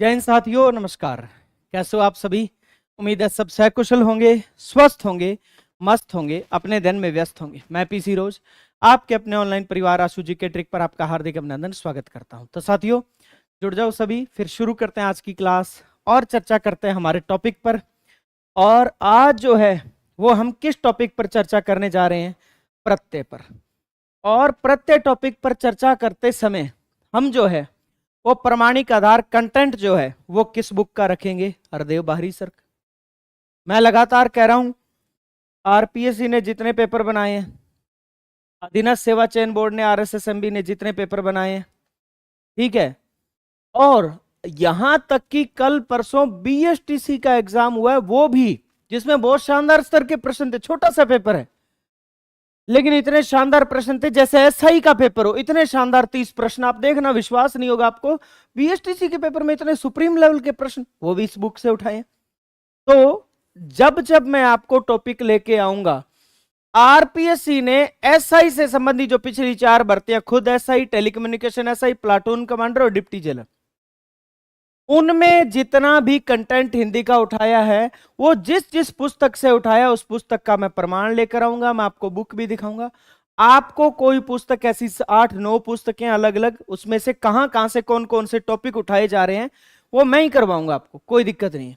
जय हिंद साथियों, नमस्कार। कैसे हो आप सभी? उम्मीद है सब सकुशल होंगे, स्वस्थ होंगे, मस्त होंगे, अपने दिन में व्यस्त होंगे। मैं पीसी रोज आपके अपने ऑनलाइन परिवार आशु जी के ट्रिक पर आपका हार्दिक अभिनंदन स्वागत करता हूं। तो साथियों, जुड़ जाओ सभी, फिर शुरू करते हैं आज की क्लास और चर्चा करते हैं हमारे टॉपिक पर। और आज जो है वो हम किस टॉपिक पर चर्चा करने जा रहे हैं? प्रत्यय पर। और प्रत्यय टॉपिक पर चर्चा करते समय हम जो है वो प्रमाणिक आधार कंटेंट जो है वो किस बुक का रखेंगे? हरदेव बाहरी सर। मैं लगातार कह रहा हूं, आरपीएससी ने जितने पेपर बनाए हैं, अधीनस्थ सेवा चयन बोर्ड ने, आरएसएसएमबी ने जितने पेपर बनाए हैं, ठीक है, और यहां तक कि कल परसों बीएसटीसी का एग्जाम हुआ है, वो भी जिसमें बहुत शानदार स्तर के प्रश्न थे। छोटा सा पेपर है लेकिन इतने शानदार प्रश्न थे, जैसे एसआई का पेपर हो, इतने शानदार 30 प्रश्न। आप देखना, विश्वास नहीं होगा आपको, बीएसटीसी के पेपर में इतने सुप्रीम लेवल के प्रश्न वो भी इस बुक से उठाए। तो जब जब मैं आपको टॉपिक लेके आऊंगा, आरपीएससी ने एसआई से संबंधित जो पिछली 4 भर्तियां, खुद SI, telecommunication SI, platoon commander और डिप्टी जेलर, उनमें जितना भी कंटेंट हिंदी का उठाया है, वो जिस जिस पुस्तक से उठाया उस पुस्तक का मैं प्रमाण लेकर आऊंगा। मैं आपको बुक भी दिखाऊंगा। आपको कोई पुस्तक ऐसी 8-9 पुस्तकें अलग अलग, उसमें से कहां कहां से कौन कौन से टॉपिक उठाए जा रहे हैं वो मैं ही करवाऊंगा, आपको कोई दिक्कत नहीं है।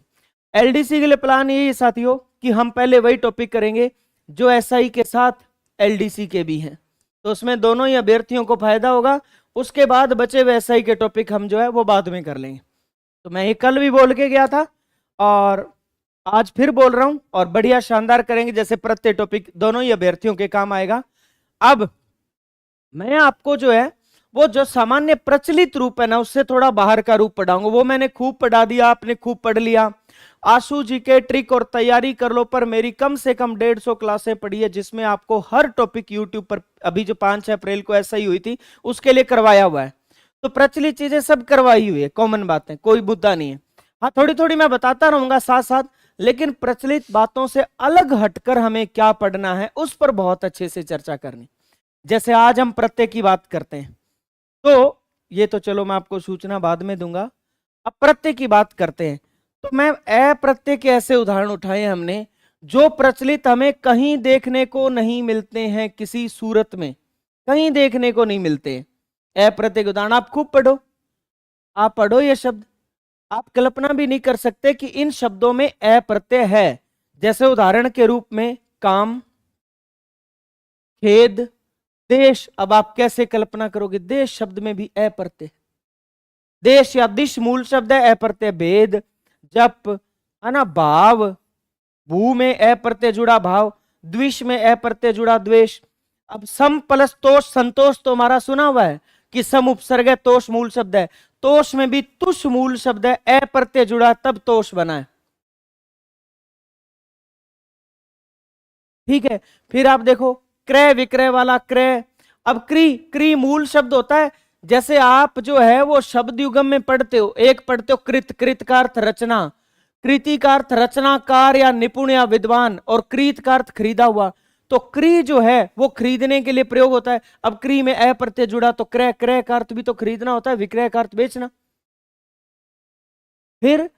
एलडीसी के लिए प्लान यही है साथियों कि हम पहले वही टॉपिक करेंगे जो एसआई के साथ एलडीसी के भी हैं, तो उसमें दोनों ही अभ्यर्थियों को फायदा होगा। उसके बाद बचे हुए एसआई के टॉपिक हम जो है वो बाद में कर लेंगे। तो मैं ये कल भी बोल के गया था और आज फिर बोल रहा हूं, और बढ़िया शानदार करेंगे, जैसे प्रत्येक टॉपिक दोनों ही अभ्यर्थियों के काम आएगा। अब मैं आपको जो है वो जो सामान्य प्रचलित रूप है ना, उससे थोड़ा बाहर का रूप पढ़ाऊंगा। वो मैंने खूब पढ़ा दिया, आपने खूब पढ़ लिया। आशु जी के ट्रिक और तैयारी कर लो पर मेरी कम से कम 150 क्लासें पढ़ी है, जिसमें आपको हर टॉपिक यूट्यूब पर, अभी जो 5 अप्रैल को ऐसा ही हुई थी उसके लिए करवाया हुआ है। तो प्रचलित चीजें सब करवाई हुई है, कॉमन बातें, कोई मुद्दा नहीं है। हाँ, थोड़ी थोड़ी मैं बताता रहूंगा साथ साथ, लेकिन प्रचलित बातों से अलग हटकर हमें क्या पढ़ना है उस पर बहुत अच्छे से चर्चा करनी। जैसे आज हम प्रत्यय की बात करते हैं, तो ये तो चलो मैं आपको सूचना बाद में दूंगा। अब प्रत्यय की बात करते हैं, तो मैं अप्रत्यय के ऐसे उदाहरण उठाए हमने जो प्रचलित हमें कहीं देखने को नहीं मिलते हैं, किसी सूरत में कहीं देखने को नहीं मिलते। अप्रत्यय के उदाहरण आप खूब पढ़ो, आप पढ़ो ये शब्द, आप कल्पना भी नहीं कर सकते कि इन शब्दों में अप्रत्यय है। जैसे उदाहरण के रूप में काम, खेद, देश। अब आप कैसे कल्पना करोगे, देश शब्द में भी अप्रत्यय। देश या दिश मूल शब्द है, अप्रत्यय भेद, जप, है ना, भाव, भू में अप्रत्यय जुड़ा भाव, द्विष में अप्रत्यय जुड़ा द्वेष। अब सम प्लस तोष, संतोष तो हमारा सुना हुआ है कि सम उपसर्ग है, तोष मूल शब्द है। तोष में भी तुष मूल शब्द है, अप्रत्यय जुड़ा तब तोष बना है, ठीक है। फिर आप देखो क्रय विक्रय वाला क्रय। अब क्री, क्री मूल शब्द होता है। जैसे आप जो है वो शब्द युगम में पढ़ते हो, एक पढ़ते हो कृत, कृत का अर्थ रचना, कृति का अर्थ रचनाकार या निपुण या विद्वान, और क्रीत का अर्थ खरीदा हुआ। तो क्री जो है वो खरीदने के लिए प्रयोग होता है। अब क्री में अप्रत्यय जुड़ा तो क्रय, क्रय का अर्थ भी तो खरीदना होता है, विक्रय का अर्थ बेचना। फिर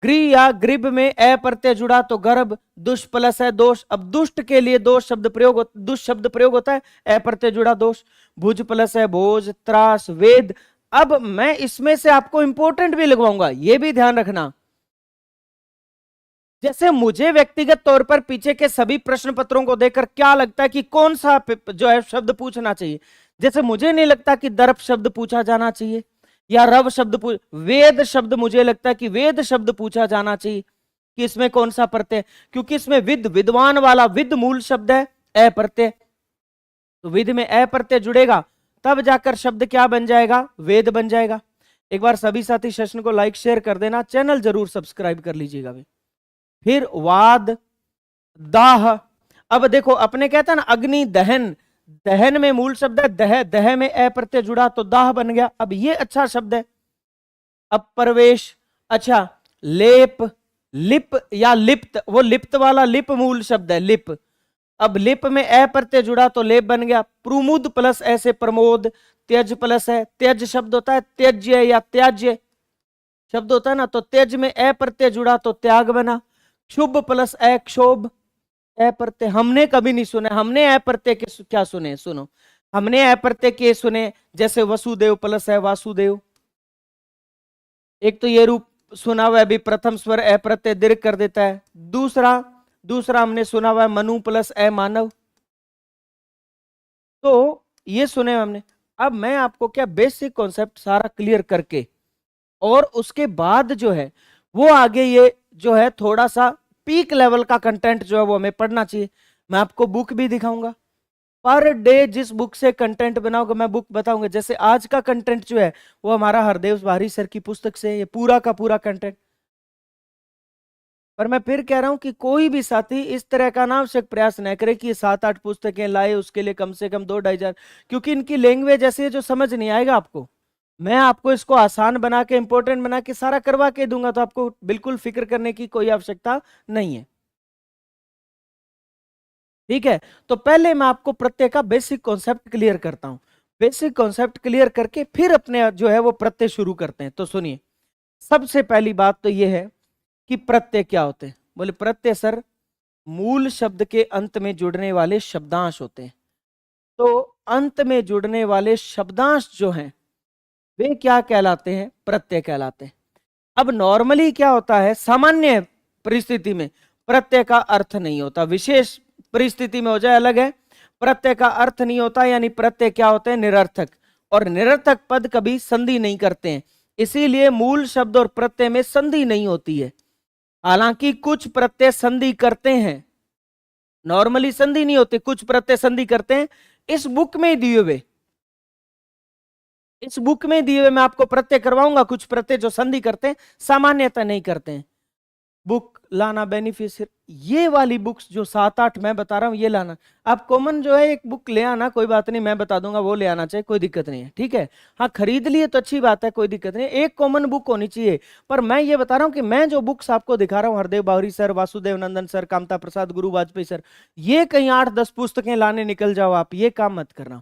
ग्री या ग्रीब में अप्रत्यय जुड़ा तो गर्भ, दुष्ट प्लस है दोष। अब दुष्ट के लिए दोष शब्द प्रयोग, दुष्ट शब्द प्रयोग होता है, अप्रत्यय जुड़ा दोष। भुज प्लस है भोज, त्रास, वेद। अब मैं इसमें से आपको इंपोर्टेंट भी लगवाऊंगा, ये भी ध्यान रखना। जैसे मुझे व्यक्तिगत तौर पर पीछे के सभी प्रश्न पत्रों को देखकर क्या लगता है कि कौन सा जो है शब्द पूछना चाहिए, जैसे मुझे नहीं लगता कि दर्प शब्द पूछा जाना चाहिए या रव शब्द वेद शब्द, मुझे लगता है कि वेद शब्द पूछा जाना चाहिए कि इसमें कौन सा प्रत्यय, क्योंकि इसमें विद, विद्वान वाला विद मूल शब्द है, अप्रत्यय। तो विद में अप्रत्यय जुड़ेगा तब जाकर शब्द क्या बन जाएगा, वेद बन जाएगा। एक बार सभी साथी सेशन को लाइक शेयर कर देना, चैनल जरूर सब्सक्राइब कर लीजिएगा भाई। फिर वाद, दाह। अब देखो अपने कहते हैं ना अग्नि दहन, दहन में मूल शब्द है दह, दह में अप्रत्यय जुड़ा तो दाह बन गया। अब ये अच्छा शब्द है। अब प्रवेश, अच्छा, लेप, लिप या लिप्त, वो लिप्त वाला लिप मूल शब्द है, लिप। अब लिप में अप्रत्यय जुड़ा तो लेप बन गया। प्रमुद प्लस ऐसे प्रमोद, त्यज प्लस है, त्यज शब्द होता है त्यज्य या त्याज्य, शब्द होता है ना, तो त्यज में ए प्रत्यय जुड़ा तो त्याग बना, क्षुभ प्लस ए क्षोभ, ए प्रत्यय हमने कभी नहीं सुना। हमने ए प्रत्यय के क्या सुने, सुनो, हमने ए प्रत्यय के सुने, जैसे वसुदेव प्लस है वासुदेव। एक तो ये रूप सुना हुआ है, अभी प्रथम स्वर ए प्रत्यय दीर्घ कर देता है। दूसरा हमने सुना हुआ है मनु प्लस ए मानव, तो ये सुने हमने। अब मैं आपको क्या बेसिक कॉन्सेप्ट सारा क्लियर करके, और उसके बाद जो है वो आगे ये जो है थोड़ा सा पीक लेवल का कंटेंट जो है वो हमें पढ़ना चाहिए। मैं आपको बुक भी दिखाऊंगा, पर डे जिस बुक से कंटेंट बनाओगे मैं बुक बताऊंगा। जैसे आज का कंटेंट जो है वो हमारा हरदेव भारी सर की पुस्तक से, ये पूरा का पूरा कंटेंट। पर मैं फिर कह रहा हूं कि कोई भी साथी इस तरह का अनावश्यक प्रयास न करे कि ये 7-8 पुस्तकें लाए, उसके लिए कम से कम 2-2.5 क्योंकि इनकी लैंग्वेज ऐसी है जो समझ नहीं आएगा आपको। मैं आपको इसको आसान बना के, इंपॉर्टेंट बना के सारा करवा के दूंगा, तो आपको बिल्कुल फिक्र करने की कोई आवश्यकता नहीं है। ठीक है, तो पहले मैं आपको प्रत्यय का बेसिक कॉन्सेप्ट क्लियर करता हूं। बेसिक कॉन्सेप्ट क्लियर करके फिर अपने जो है वो प्रत्यय शुरू करते हैं। तो सुनिए, सबसे पहली बात तो ये है कि प्रत्यय क्या होते हैं। बोले प्रत्यय सर मूल शब्द के अंत में जुड़ने वाले शब्दांश होते हैं। तो अंत में जुड़ने वाले शब्दांश जो हैं वे क्या कहलाते हैं, प्रत्यय कहलाते हैं। अब नॉर्मली क्या होता है, सामान्य परिस्थिति में प्रत्यय का अर्थ नहीं होता, विशेष परिस्थिति में हो जाए अलग है। प्रत्यय का अर्थ नहीं होता, यानी प्रत्यय क्या होते हैं, निरर्थक, और निरर्थक पद कभी संधि नहीं करते हैं, इसीलिए मूल शब्द और प्रत्यय में संधि नहीं होती है। हालांकि कुछ प्रत्यय संधि करते हैं, नॉर्मली संधि नहीं होती, कुछ प्रत्यय संधि करते हैं। इस बुक में दिए हुए मैं आपको प्रत्यय करवाऊंगा, कुछ प्रत्यय जो संधि करते हैं, सामान्यतः नहीं करते हैं। बुक लाना बेनिफिशियर, ये वाली बुक्स जो 7-8 मैं बता रहा हूं ये लाना। आप कॉमन जो है एक बुक ले आना, कोई बात नहीं, मैं बता दूंगा, वो ले आना चाहिए, कोई दिक्कत नहीं है। ठीक है, हाँ खरीद लिए तो अच्छी बात है, कोई दिक्कत नहीं, एक कॉमन बुक होनी चाहिए। पर मैं ये बता रहा हूं कि मैं जो बुक्स आपको दिखा रहा हूं, हरदेव बावरी सर, वासुदेव नंदन सर, कामता प्रसाद, गुरु वाजपेयी सर, ये कहीं 8-10 पुस्तकें लाने निकल जाओ आप, ये काम मत करना।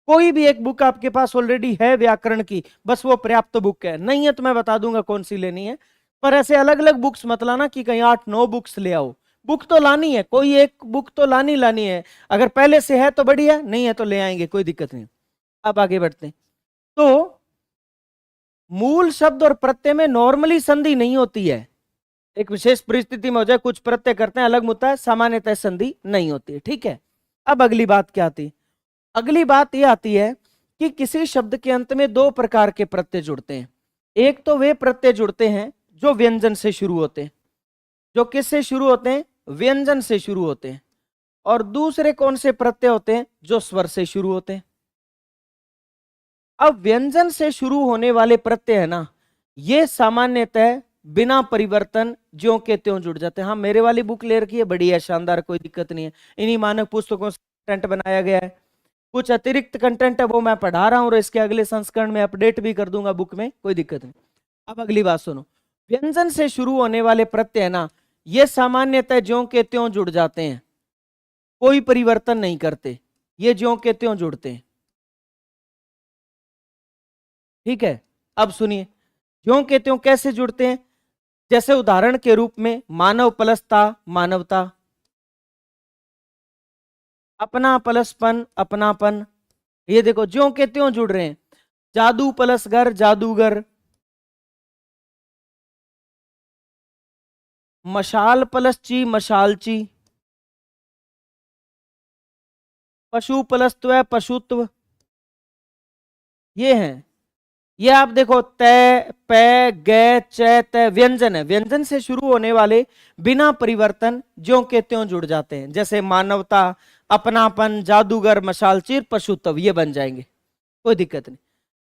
कोई भी एक बुक आपके पास ऑलरेडी है व्याकरण की, बस वो पर्याप्त बुक है। नहीं है तो मैं बता दूंगा कौन सी लेनी है, पर ऐसे अलग अलग बुक्स मत लाना कि कहीं 8-9 बुक्स ले आओ। बुक तो लानी है, कोई एक बुक तो लानी है। अगर पहले से है तो बढ़िया, नहीं है तो ले आएंगे, कोई दिक्कत नहीं। अब आगे बढ़ते हैं। तो मूल शब्द और प्रत्यय में नॉर्मली संधि नहीं होती है, एक विशेष परिस्थिति में हो जाए, कुछ प्रत्यय करते हैं अलग मुद्दा है, सामान्यतः संधि नहीं होती है। ठीक है, अब अगली बात क्या आती है, अगली बात यह आती है कि किसी शब्द के अंत में 2 प्रकार के प्रत्यय जुड़ते हैं। एक तो वे प्रत्यय जुड़ते हैं जो व्यंजन से शुरू होते हैं, जो किससे शुरू होते हैं, व्यंजन से शुरू होते हैं। और दूसरे कौन से प्रत्यय होते हैं, जो स्वर से शुरू होते हैं। अब व्यंजन से शुरू होने वाले प्रत्यय है ना, ये सामान्यतः बिना परिवर्तन ज्यों के त्यों जुड़ जाते हैं। हाँ मेरे वाली बुक ले रखी है, बड़ी है, शानदार, कोई दिक्कत नहीं है, इन्हीं मानक पुस्तकों से कंटेंट बनाया गया है। कुछ अतिरिक्त कंटेंट है वो मैं पढ़ा रहा हूं, और इसके अगले संस्करण में अपडेट भी कर दूंगा बुक में, कोई दिक्कत नहीं। अब अगली बात सुनो, व्यंजन से शुरू होने वाले प्रत्यय ना, ये सामान्यतः ज्यों के त्यों जुड़ जाते हैं, कोई परिवर्तन नहीं करते, ये ज्यों के त्यों जुड़ते हैं। ठीक है, अब सुनिए ज्यों के त्यों कैसे जुड़ते हैं। जैसे उदाहरण के रूप में मानव प्लसता मानवता, अपना प्लसपन अपनापन, ये देखो ज्यों के त्यों जुड़ रहे हैं। जादू प्लस घर जादूगर, मशाल प्लस ची मशालची, पशु प्लस त्व पशुत्व, ये हैं। ये आप देखो तय पै गे च तय व्यंजन है, व्यंजन से शुरू होने वाले बिना परिवर्तन ज्यों के त्यों जुड़ जाते हैं। जैसे मानवता, अपनापन, जादूगर, मशालचीर, पशुत्व, ये बन जाएंगे, कोई दिक्कत नहीं।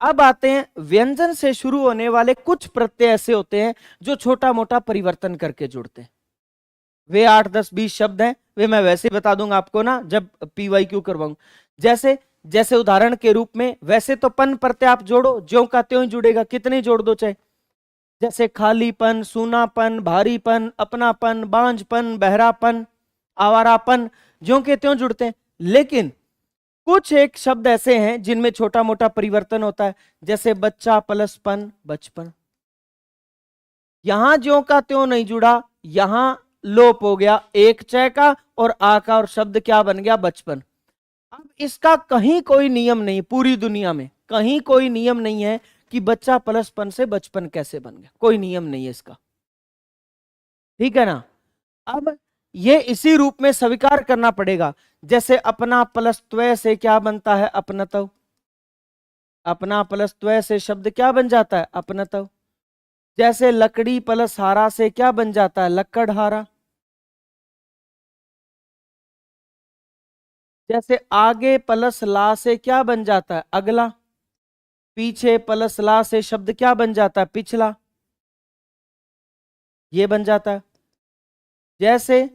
अब आते हैं व्यंजन से शुरू होने वाले कुछ प्रत्यय ऐसे होते हैं जो छोटा मोटा परिवर्तन करके जुड़ते हैं। वे 8-10-20 शब्द हैं, वे मैं वैसे ही बता दूंगा आपको ना जब PYQ करवाऊंगा। जैसे उदाहरण के रूप में, वैसे तो पन प्रत्यय आप जोड़ो, ज्यों का त्यों ही जुड़ेगा, कितने जोड़ दो चाहे। जैसे खालीपन, सूनापन, भारीपन, अपनापन, बांझपन, बहरापन, आवारापन, ज्यों के त्यों जुड़ते हैं। लेकिन कुछ एक शब्द ऐसे हैं जिनमें छोटा मोटा परिवर्तन होता है, जैसे बच्चा प्लसपन बचपन, यहां ज्यों का त्यों नहीं जुड़ा, यहां लोप हो गया एक चय का और आ का, और शब्द क्या बन गया? बचपन। अब इसका कहीं कोई नियम नहीं, पूरी दुनिया में कहीं कोई नियम नहीं है कि बच्चा प्लसपन से बचपन कैसे बन गया, कोई नियम नहीं है इसका, ठीक है ना। अब ये इसी रूप में स्वीकार करना पड़ेगा, जैसे अपना प्लस त्वय से क्या बनता है? अपनतव। अपना प्लस त्वय से शब्द क्या बन जाता है? अपनतव। जैसे लकड़ी प्लस हारा से क्या बन जाता है? लक्कड़हारा। जैसे आगे प्लस ला से क्या बन जाता है? अगला। पीछे प्लस ला से शब्द क्या बन जाता है? पिछला। ये बन जाता है। जैसे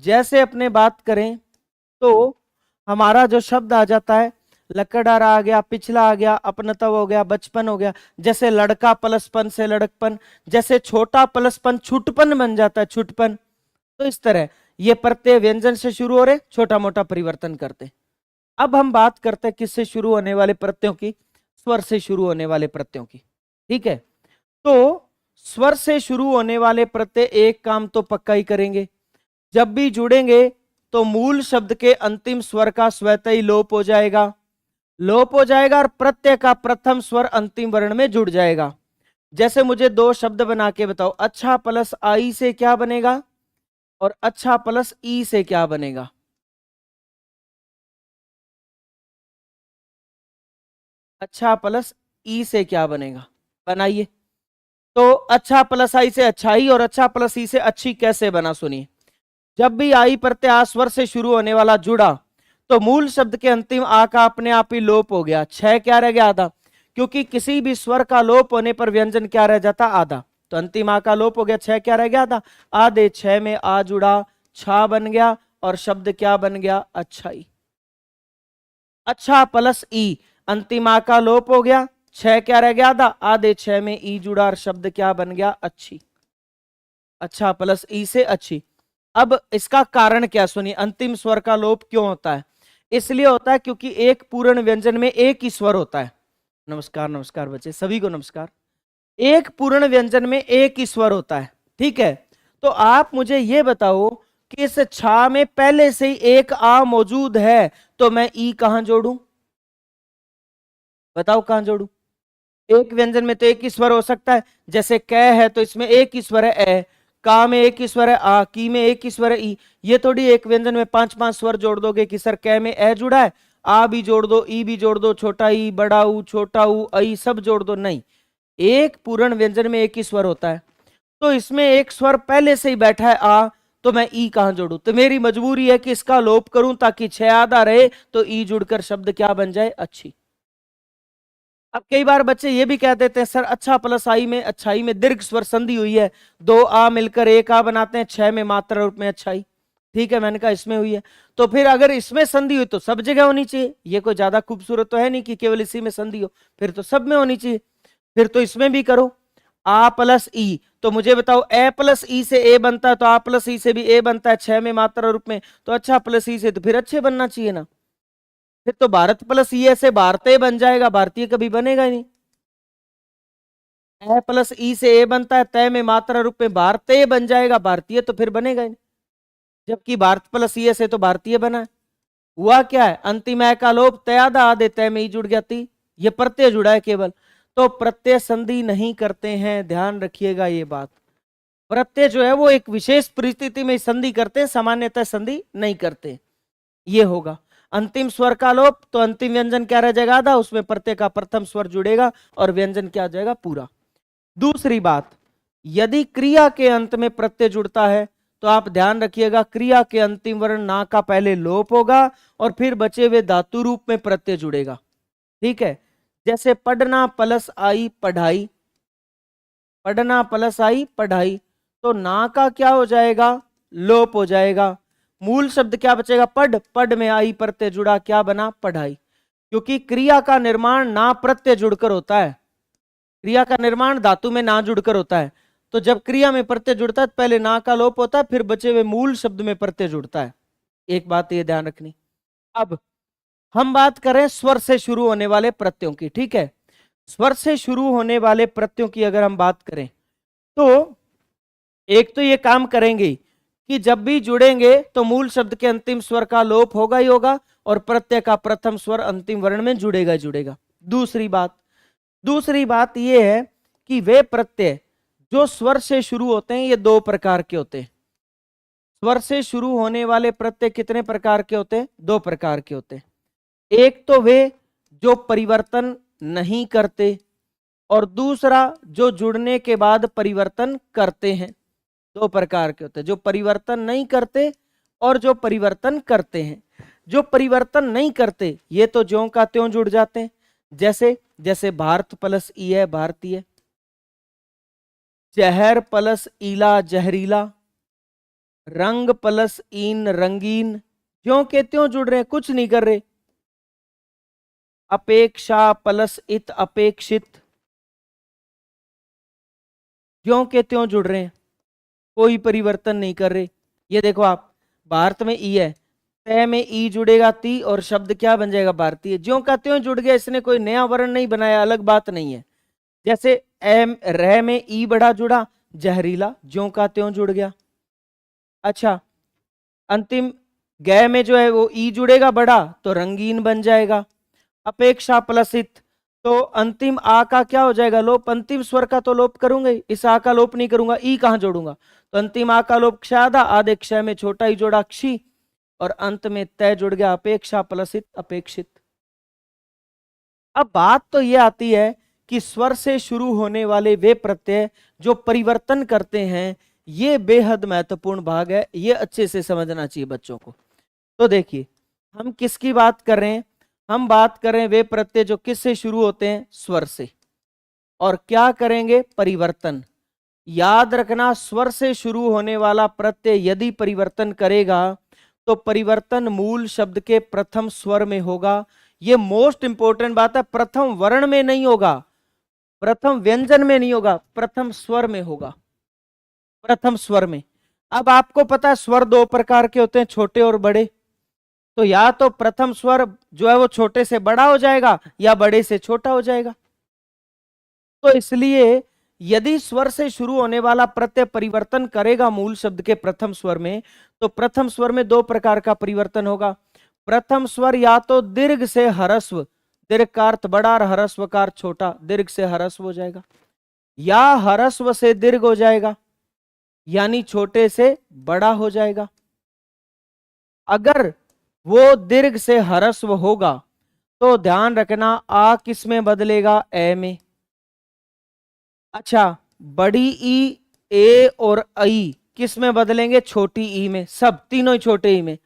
जैसे अपने बात करें तो हमारा जो शब्द आ जाता है, लकड़हारा आ गया, पिछला आ गया, अपनतव हो गया, बचपन हो गया। जैसे लड़का प्लसपन से लड़कपन, जैसे छोटा प्लसपन छुटपन बन जाता है, छुटपन। तो इस तरह ये प्रत्यय व्यंजन से शुरू हो रहे, छोटा मोटा परिवर्तन करते। अब हम बात करते हैं किससे शुरू होने वाले प्रत्ययों की? स्वर से शुरू होने वाले प्रत्ययों की, ठीक है। तो स्वर से शुरू होने वाले प्रत्यय एक काम तो पक्का ही करेंगे, जब भी जुड़ेंगे तो मूल शब्द के अंतिम स्वर का स्वतः ही लोप हो जाएगा, लोप हो जाएगा, और प्रत्यय का प्रथम स्वर अंतिम वर्ण में जुड़ जाएगा। जैसे मुझे दो शब्द बना के बताओ, अच्छा प्लस आई से क्या बनेगा और अच्छा प्लस ई से क्या बनेगा? अच्छा प्लस ई से क्या बनेगा? बनाइए। तो अच्छा प्लस आई से अच्छाई और अच्छा प्लस ई से अच्छी कैसे बना? सुनिए। जब भी आई प्रत्यय आ स्वर से शुरू होने वाला जुड़ा तो मूल शब्द के अंतिम आ का अपने आप ही लोप हो गया, छह क्या रह गया? आधा। क्योंकि किसी भी स्वर का लोप होने पर व्यंजन क्या रह जाता? आधा। तो अंतिम आ का लोप हो गया, छह क्या रह गया? आधा। आधे छह में आ जुड़ा, छा बन गया, और शब्द क्या बन गया? अच्छाई। अच्छा प्लस ई, अंतिम आ का लोप हो गया, छह क्या रह गया? आधा। आधे छह में ई जुड़ा और शब्द क्या बन गया? अच्छी। अच्छा प्लस ई से अच्छी। अब इसका कारण क्या? सुनिए, अंतिम स्वर का लोप क्यों होता है? इसलिए होता है क्योंकि एक पूर्ण व्यंजन में एक ही स्वर होता है। नमस्कार नमस्कार बच्चे, सभी को नमस्कार। एक पूर्ण व्यंजन में एक ही स्वर होता है, ठीक है। तो आप मुझे यह बताओ कि इस छा में पहले से ही एक आ मौजूद है, तो मैं ई कहां जोड़ूं? बताओ कहां जोड़ूं? एक व्यंजन में तो एक ही स्वर हो सकता है, जैसे क है तो इसमें एक ही स्वर है ए, का में एक ही स्वर है आ, की में एक ही स्वर है ई। ये थोड़ी एक व्यंजन में पांच पांच स्वर जोड़ दोगे कि सर क में ए जुड़ा है, आ भी जोड़ दो, ई भी जोड़ दो, छोटा ई, बड़ा ऊ, छोटा ऊ, आई सब जोड़ दो। नहीं, एक पूर्ण व्यंजन में एक ही स्वर होता है। तो इसमें एक स्वर पहले से ही बैठा है आ, तो मैं ई कहां जोड़ू? तो मेरी मजबूरी है कि इसका लोप करूं ताकि छह आधा रहे, तो ई जुड़कर शब्द क्या बन जाए? अच्छी। अब कई बार बच्चे ये भी कह देते हैं सर अच्छा प्लस आई में अच्छाई में दीर्घ स्वर संधि हुई है, दो आ मिलकर एक आ बनाते हैं, छह में मात्रा रूप में अच्छाई। ठीक है, मैंने कहा इसमें हुई है, तो फिर अगर इसमें संधि हुई तो सब जगह होनी चाहिए। ये कोई ज्यादा खूबसूरत तो है नहीं कि केवल इसी में संधि हो, फिर तो सब में होनी चाहिए। फिर तो इसमें भी करो, आ प्लस ई। तो मुझे बताओ ए प्लस ई से ए बनता है, तो आ प्लस ई से भी ए बनता है, छह में मात्रा रूप में, तो अच्छा प्लस ई से तो फिर अच्छे बनना चाहिए ना। फिर तो भारत प्लस ई ऐसे भारतीय बन जाएगा, भारतीय कभी बनेगा ही नहीं। ए प्लस ई से ए बनता है, तय में मात्रा रूप में भारतीय बन जाएगा, भारतीय तो फिर बनेगा ही नहीं। जबकि भारत प्लस ई से तो भारतीय बना है। हुआ क्या है? अंतिम ए का लोप, तयादा आधे तय में ई जुड़ गया, ती ये प्रत्यय जुड़ा है केवल। तो प्रत्यय संधि नहीं करते हैं, ध्यान रखिएगा ये बात। प्रत्यय जो है वो एक विशेष परिस्थिति में संधि करते हैं, सामान्यतः संधि नहीं करते। ये होगा अंतिम स्वर का लोप, तो अंतिम व्यंजन क्या रह जाएगा? आधा, उसमें प्रत्यय का प्रथम स्वर जुड़ेगा और व्यंजन क्या आ जाएगा? पूरा। दूसरी बात, यदि क्रिया के अंत में प्रत्यय जुड़ता है तो आप ध्यान रखिएगा, क्रिया के अंतिम वर्ण ना का पहले लोप होगा और फिर बचे हुए धातु रूप में प्रत्यय जुड़ेगा। ठीक है, जैसे पढ़ना प्लस आई पढ़ाई, पढ़ना प्लस आई पढ़ाई, तो ना का क्या हो जाएगा? लोप हो जाएगा। मूल शब्द क्या बचेगा? पढ़, पढ़ में आई प्रत्यय जुड़ा, क्या बना? पढ़ाई। क्योंकि क्रिया का निर्माण ना प्रत्यय जुड़कर होता है, क्रिया का निर्माण धातु में ना जुड़कर होता है। तो जब क्रिया में प्रत्यय जुड़ता है तो पहले ना का लोप होता है, फिर बचे हुए मूल शब्द में प्रत्यय जुड़ता है। एक बात ये ध्यान रखनी। अब हम बात करें स्वर से शुरू होने वाले प्रत्ययों की। ठीक है, स्वर से शुरू होने वाले प्रत्ययों की अगर हम बात करें तो एक तो ये काम करेंगे कि जब भी जुड़ेंगे तो मूल शब्द के अंतिम स्वर का लोप होगा ही होगा और प्रत्यय का प्रथम स्वर अंतिम वर्ण में जुड़ेगा ही जुड़ेगा। दूसरी बात यह है कि वे प्रत्यय जो स्वर से शुरू होते हैं ये दो प्रकार के होते हैं। स्वर से शुरू होने वाले प्रत्यय कितने प्रकार के होते हैं? दो प्रकार के होते हैं। एक तो वे जो परिवर्तन नहीं करते और दूसरा जो जुड़ने के बाद परिवर्तन करते हैं। दो प्रकार के होते हैं, जो परिवर्तन नहीं करते और जो परिवर्तन करते हैं। जो परिवर्तन नहीं करते ये तो ज्यों का त्यों जुड़ जाते हैं, जैसे भारत प्लस ई है भारतीय, जहर प्लस ईला जहरीला, रंग प्लस ईन रंगीन, ज्यों के त्यों जुड़ रहे हैं, कुछ नहीं कर रहे। अपेक्षा प्लस इत अपेक्षित, ज्यों के त्यों जुड़ रहे हैं, कोई परिवर्तन नहीं कर रहे। ये देखो आप, भारत में ई है, तय में ई जुड़ेगा ती और शब्द क्या बन जाएगा? भारतीय। ज्यों का त्यों जुड़ गया, इसने कोई नया वर्ण नहीं बनाया, अलग बात नहीं है। जैसे एम रह में ई बड़ा जुड़ा, जहरीला ज्यों का त्यों जुड़ गया। अच्छा, अंतिम गै में जो है वो ई जुड़ेगा बड़ा तो रंगीन बन जाएगा। अपेक्षा प्लस इत, तो अंतिम आ का क्या हो जाएगा? लोप। अंतिम स्वर का तो लोप करूंगा, इस आ का लोप नहीं करूंगा, ई कहां जोड़ूंगा? तो अंतिम आ का लोप क्षादा, आधे क्षय में छोटा ही जोड़ा क्षी और अंत में तय जुड़ गया। अपेक्षा प्लस इत अपेक्षित। अब बात तो ये आती है कि स्वर से शुरू होने वाले वे प्रत्यय जो परिवर्तन करते हैं, ये बेहद महत्वपूर्ण भाग है, ये अच्छे से समझना चाहिए बच्चों को। तो देखिए, हम किसकी बात कर रहे हैं? हम बात कर रहे हैं वे प्रत्यय जो किससे शुरू होते हैं? स्वर से। और क्या करेंगे? परिवर्तन। याद रखना, स्वर से शुरू होने वाला प्रत्यय यदि परिवर्तन करेगा तो परिवर्तन मूल शब्द के प्रथम स्वर में होगा। ये मोस्ट इंपॉर्टेंट बात है, प्रथम वर्ण में नहीं होगा, प्रथम व्यंजन में नहीं होगा, प्रथम स्वर में होगा, प्रथम स्वर में। अब आपको पता है स्वर दो प्रकार के होते हैं, छोटे और बड़े। तो या तो प्रथम स्वर जो है वो छोटे से बड़ा हो जाएगा या बड़े से छोटा हो जाएगा। तो इसलिए यदि स्वर से शुरू होने वाला प्रत्यय परिवर्तन करेगा मूल शब्द के प्रथम स्वर में, तो प्रथम स्वर में दो प्रकार का परिवर्तन होगा। प्रथम स्वर या तो दीर्घ से ह्रस्व, दीर्घ का अर्थ बड़ा और ह्रस्व का अर्थ छोटा, दीर्घ से ह्रस्व हो जाएगा, या ह्रस्व से दीर्घ हो जाएगा, यानी छोटे से बड़ा हो जाएगा। अगर वो दीर्घ से ह्रस्व होगा तो ध्यान रखना आ किस में बदलेगा? ए में। अच्छा, बड़ी ई, ए और आई किस में बदलेंगे? छोटी ई में, सब तीनों ही छोटे ई में।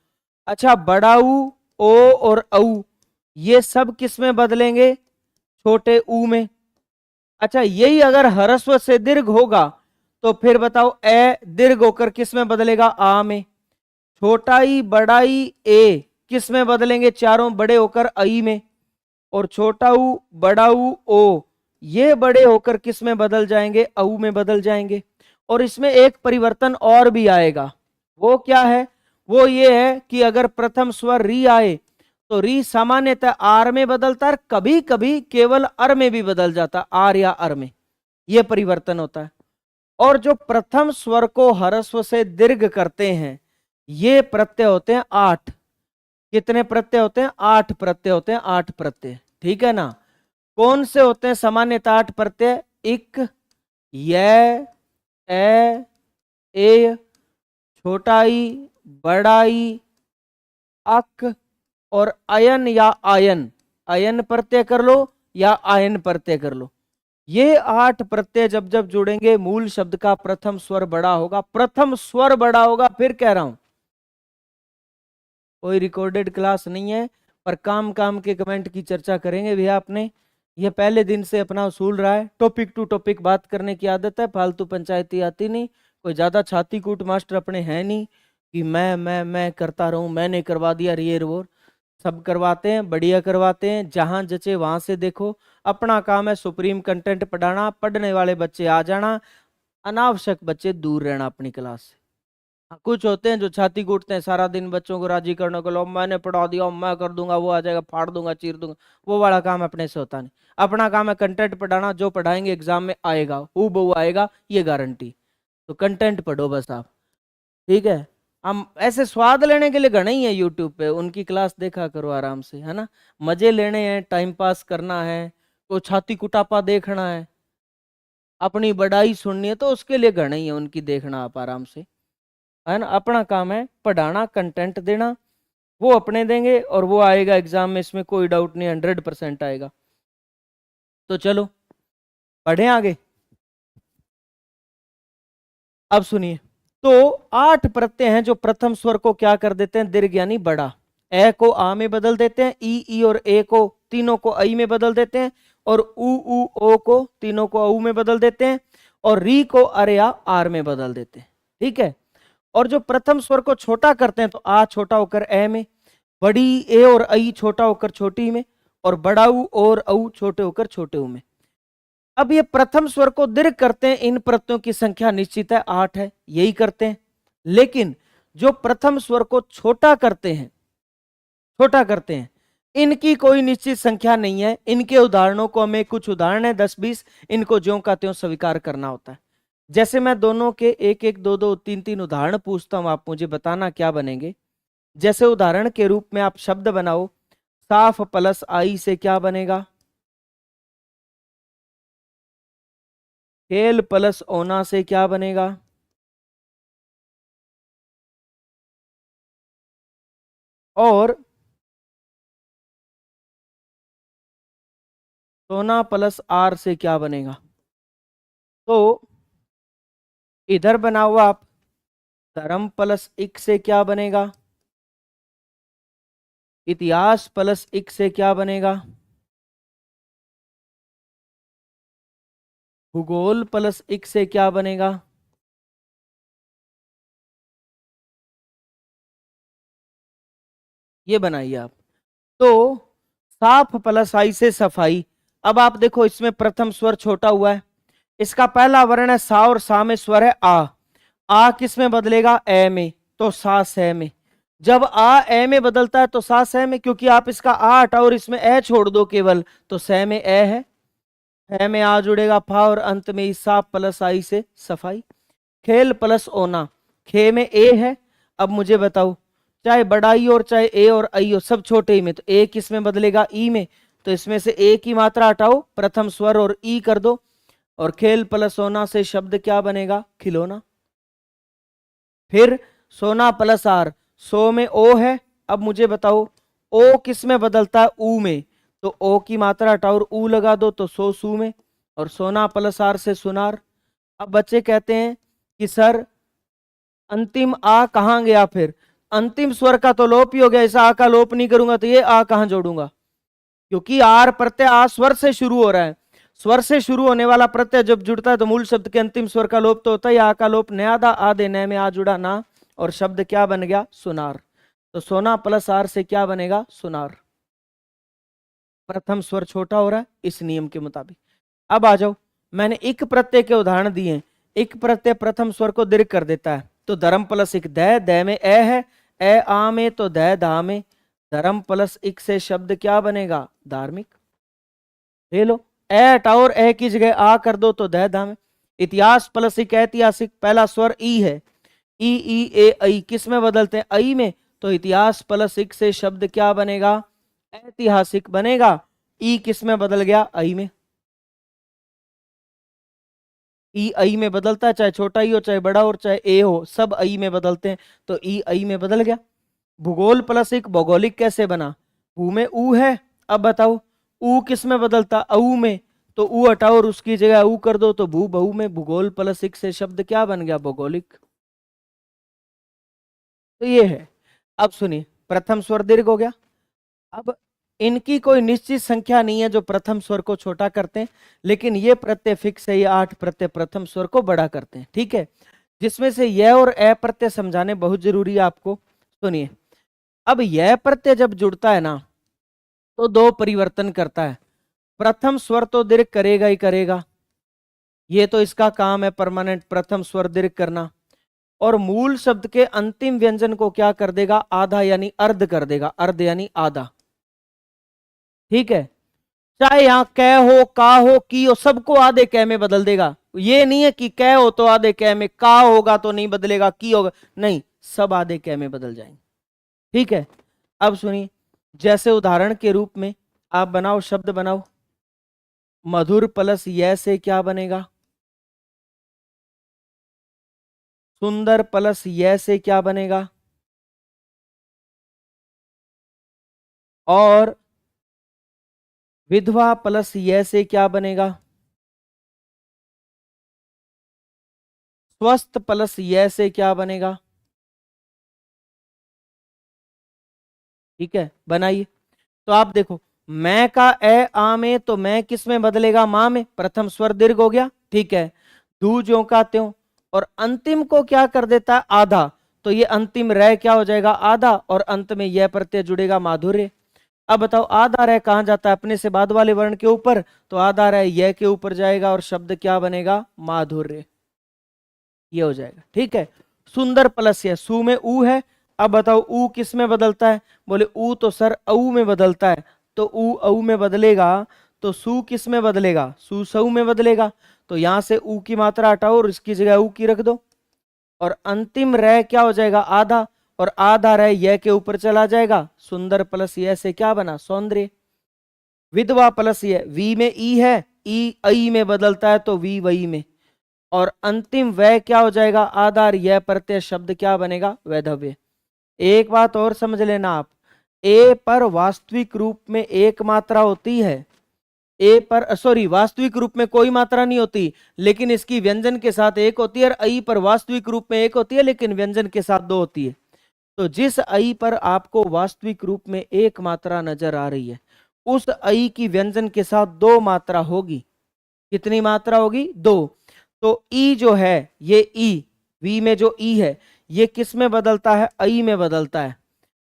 अच्छा, बड़ा ऊ, ओ और औ ये सब किस में बदलेंगे? छोटे ऊ में। अच्छा, यही अगर ह्रस्व से दीर्घ होगा तो फिर बताओ ए दीर्घ होकर किस में बदलेगा? आ में। छोटा ई, बड़ा ई, ए किस में बदलेंगे? चारों बड़े होकर आई में। और छोटा ऊ, बड़ा ऊ, ओ ये बड़े होकर किस में बदल जाएंगे? औ में बदल जाएंगे। और इसमें एक परिवर्तन और भी आएगा, वो क्या है? वो ये है कि अगर प्रथम स्वर री आए तो री सामान्यतः आर में बदलता है, कभी कभी केवल अर में भी बदल जाता, आर या अर में, यह परिवर्तन होता है। और जो प्रथम स्वर को ह्रस्व से दीर्घ करते हैं ये प्रत्यय होते हैं 8। कितने प्रत्यय होते हैं? 8 प्रत्यय होते हैं, 8 प्रत्यय, ठीक है ना। कौन से होते हैं सामान्यतः 8 प्रत्यय? इक, य, ए, छोटाई, बड़ाई, अक और अयन या आयन। अयन प्रत्यय कर लो या आयन प्रत्यय कर लो। ये 8 प्रत्यय जब जब जुड़ेंगे मूल शब्द का प्रथम स्वर बड़ा होगा, प्रथम स्वर बड़ा होगा। फिर कह रहा हूं, कोई रिकॉर्डेड क्लास नहीं है, पर काम काम के कमेंट की चर्चा करेंगे भैया। आपने ये पहले दिन से अपना उसूल रहा है, टॉपिक टू टॉपिक बात करने की आदत है, फालतू पंचायती आती नहीं। कोई ज्यादा छाती कूट मास्टर अपने हैं नहीं कि मैं करता रहूं, मैंने करवा दिया रियर वोर। सब करवाते हैं, बढ़िया करवाते हैं, जहां जचे वहां से देखो। अपना काम है सुप्रीम कंटेंट पढ़ाना, पढ़ने वाले बच्चे आ जाना, अनावश्यक बच्चे दूर रहना अपनी क्लास से। कुछ होते हैं जो छाती कूटते हैं सारा दिन बच्चों को राजी करने को, लो मैंने पढ़ा दिया, मैं कर दूंगा, वो आ जाएगा फाड़ दूंगा चीर दूंगा, वो वाला काम अपने से होता नहीं। अपना काम है कंटेंट पढ़ाना, जो पढ़ाएंगे एग्जाम में आएगा, हूबहू आएगा, ये गारंटी। तो कंटेंट पढ़ो बस आप, ठीक है। हम ऐसे स्वाद लेने के लिए घने ही है यूट्यूब पे, उनकी क्लास देखा करो आराम से, है ना। मजे लेने हैं, टाइम पास करना है, तो छाती कुटापा देखना है, अपनी बड़ाई सुननी है, तो उसके लिए घने ही है उनकी, देखना आप आराम से, है ना। अपना काम है पढ़ाना, कंटेंट देना, वो अपने देंगे और वो आएगा एग्जाम में, इसमें कोई डाउट नहीं, 100% आएगा। तो चलो पढ़ें आगे। अब सुनिए, तो 8 प्रत्यय हैं जो प्रथम स्वर को क्या कर देते हैं, दीर्घ यानी बड़ा। ए को आ में बदल देते हैं, ई और ए को तीनों को आई में बदल देते हैं, और उ ओ को तीनों को औ में बदल देते हैं, और री को अर या आर में बदल देते हैं, ठीक है। और जो प्रथम स्वर को छोटा करते हैं, तो आ छोटा होकर ए में, बड़ी ए और आई छोटा होकर छोटी में, और बड़ा उ और औ छोटे होकर छोटे उ में। अब ये प्रथम स्वर को दीर्घ करते हैं, इन प्रत्ययों की संख्या निश्चित है 8 है, यही करते हैं। लेकिन जो प्रथम स्वर को छोटा करते हैं, इनकी कोई निश्चित संख्या नहीं है। इनके उदाहरणों को, हमें कुछ उदाहरण है 10-20, इनको ज्यों का त्यों स्वीकार करना होता है। जैसे मैं दोनों के 1-1, 2-2, 3-3 उदाहरण पूछता हूं, आप मुझे बताना क्या बनेंगे। जैसे उदाहरण के रूप में आप शब्द बनाओ, साफ प्लस आई से क्या बनेगा, खेल प्लस ओना से क्या बनेगा, और सोना प्लस आर से क्या बनेगा। तो इधर बनाओ आप, धर्म प्लस इक से क्या बनेगा, इतिहास प्लस इक से क्या बनेगा, भूगोल प्लस इक से क्या बनेगा, ये बनाइए आप। तो साफ प्लस आई से सफाई। अब आप देखो, इसमें प्रथम स्वर छोटा हुआ है, इसका पहला वर्ण है सा, और सा में स्वर है आ किस में बदलेगा, ए में, तो सा से में। जब आ ए में बदलता है तो सा से में, क्योंकि आप इसका आ हटाओ और इसमें ए छोड़ दो केवल, तो से में ए है, है में आ जुड़ेगा फा, और अंत में ईसा प्लस आई से सफाई। खेल प्लस ओना, खे में ए है। अब मुझे बताओ, चाहे बड़ाई और चाहे ए और आई हो, सब छोटे ही में, तो ए किस में बदलेगा, ई में, तो इसमें से ए की मात्रा हटाओ, प्रथम स्वर और ई कर दो, और खेल प्लस सोना से शब्द क्या बनेगा, खिलौना। फिर सोना प्लस आर, सो में ओ है। अब मुझे बताओ, ओ किस में बदलता है, ऊ में, तो ओ की मात्रा हटाओ और ऊ लगा दो, तो सो सू में, और सोना प्लस आर से सुनार। अब बच्चे कहते हैं कि सर अंतिम आ कहां गया, फिर अंतिम स्वर का तो लोप ही हो गया, इस आ का लोप नहीं करूंगा तो ये आ कहां जोड़ूंगा, क्योंकि आर प्रत्यय आ स्वर से शुरू हो रहा है। स्वर से शुरू होने वाला प्रत्यय जब जुड़ता है तो मूल शब्द के अंतिम स्वर का लोप तो होता है, आ का लोप नया दा, आ दे नए में आ जुड़ा ना, और शब्द क्या बन गया, सुनार। तो सोना प्लस आर से क्या बनेगा, सुनार। प्रथम स्वर छोटा हो रहा है इस नियम के मुताबिक। अब आ जाओ, मैंने इक प्रत्यय के उदाहरण दिए। इक प्रत्यय प्रथम स्वर को दीर्घ कर देता है, तो धर्म प्लस इक दै में ए है, ए आ में, तो दै धा में, धर्म प्लस इक से शब्द क्या बनेगा, धार्मिक। ले लो, ए हटाओ और ए की जगह आ कर दो, तो दै धा में। इतिहास प्लस इक ऐतिहासिक, पहला स्वर ई है, ई ए आई किस में बदलते हैं, आई में, तो इतिहास प्लस इक से शब्द क्या बनेगा, ऐतिहासिक बनेगा। ई किस में बदल गया, आई में। ई आई में बदलता है, चाहे छोटा ही हो चाहे बड़ा हो चाहे ए हो, सब आई में बदलते हैं, तो ई आई में बदल गया। भूगोल प्लस एक भौगोलिक कैसे बना, ऊ में ऊ है। अब बताओ ऊ किस में बदलता, अऊ में, तो ऊ हटाओ और उसकी जगह ऊ कर दो, तो भू बहु में, भूगोल प्लस एक से शब्द क्या बन गया, भौगोलिक। तो ये है। अब सुनिए, प्रथम स्वर दीर्घ हो गया। अब इनकी कोई निश्चित संख्या नहीं है जो प्रथम स्वर को छोटा करते हैं, लेकिन ये प्रत्यय फिक्स है, ये 8 प्रत्यय प्रथम स्वर को बड़ा करते हैं, ठीक है। जिसमें से यह और ए प्रत्यय समझाने बहुत जरूरी है आपको। सुनिए, अब यह प्रत्यय जब जुड़ता है ना, तो दो परिवर्तन करता है। प्रथम स्वर तो दीर्घ करेगा ही करेगा, ये तो इसका काम है परमानेंट, प्रथम स्वर दीर्घ करना। और मूल शब्द के अंतिम व्यंजन को क्या कर देगा, आधा यानी अर्ध कर देगा, अर्ध यानी आधा, ठीक है। चाहे यहां कै हो, का हो, की हो, सबको आधे कै में बदल देगा। ये नहीं है कि कै हो तो आधे कै में, का होगा तो नहीं बदलेगा, की होगा नहीं, सब आधे कै में बदल जाएंगे। ठीक है, अब सुनिए, जैसे उदाहरण के रूप में आप बनाओ, शब्द बनाओ, मधुर प्लस य से क्या बनेगा? सुंदर प्लस य से क्या बनेगा? और विधवा प्लस य से क्या बनेगा? स्वस्थ प्लस य से क्या बनेगा? ठीक है, बनाइए। तो आप देखो, मैं का ए आ में, तो मैं किस में बदलेगा? मां में, प्रथम स्वर दीर्घ हो गया। ठीक है, दू ज्यों का त्यों, और अंतिम को क्या कर देता है? आधा, तो ये अंतिम रह क्या हो जाएगा? आधा, और अंत में यह प्रत्यय जुड़ेगा माधुर्य। अब बताओ, आधा रह कहां जाता है? अपने से बाद वाले वर्ण के ऊपर, तो आधा रह यह के ऊपर जाएगा और शब्द क्या बनेगा? माधुर्य, ये हो जाएगा। ठीक है, सुंदर प्लस यह, सु में ऊ है। अब बताओ ऊ किस में बदलता है? बोले ऊ तो सर अऊ में बदलता है, तो ऊ अऊ में बदलेगा, तो सु किस में बदलेगा? सु सऊ में बदलेगा। तो यहां से ऊ की मात्रा हटाओ और इसकी जगह ऊ की रख दो, और अंतिम रह क्या हो जाएगा? आधा, और आधा रह यह के ऊपर चला जाएगा। सुंदर प्लस यह से क्या बना? सौंदर्य। विधवा प्लस यह, वी में ई है, ई आई में बदलता है, तो वी वही में, और अंतिम वह क्या हो जाएगा? आधार यह प्रत्यय शब्द क्या बनेगा? वैधव्य। एक बात और समझ लेना आप, ए पर वास्तविक रूप में एक मात्रा होती है, ए पर सॉरी वास्तविक रूप में कोई मात्रा नहीं होती, लेकिन इसकी व्यंजन के साथ एक होती है, और आई पर वास्तविक रूप में एक होती है लेकिन व्यंजन के साथ दो होती है। तो जिस आई पर आपको वास्तविक रूप में एक मात्रा नजर आ रही है, उस आई की व्यंजन के साथ दो मात्रा होगी। कितनी मात्रा होगी? दो। तो ई जो है, ये ई, वी में जो ई है, ये किस में बदलता है? आई में बदलता है।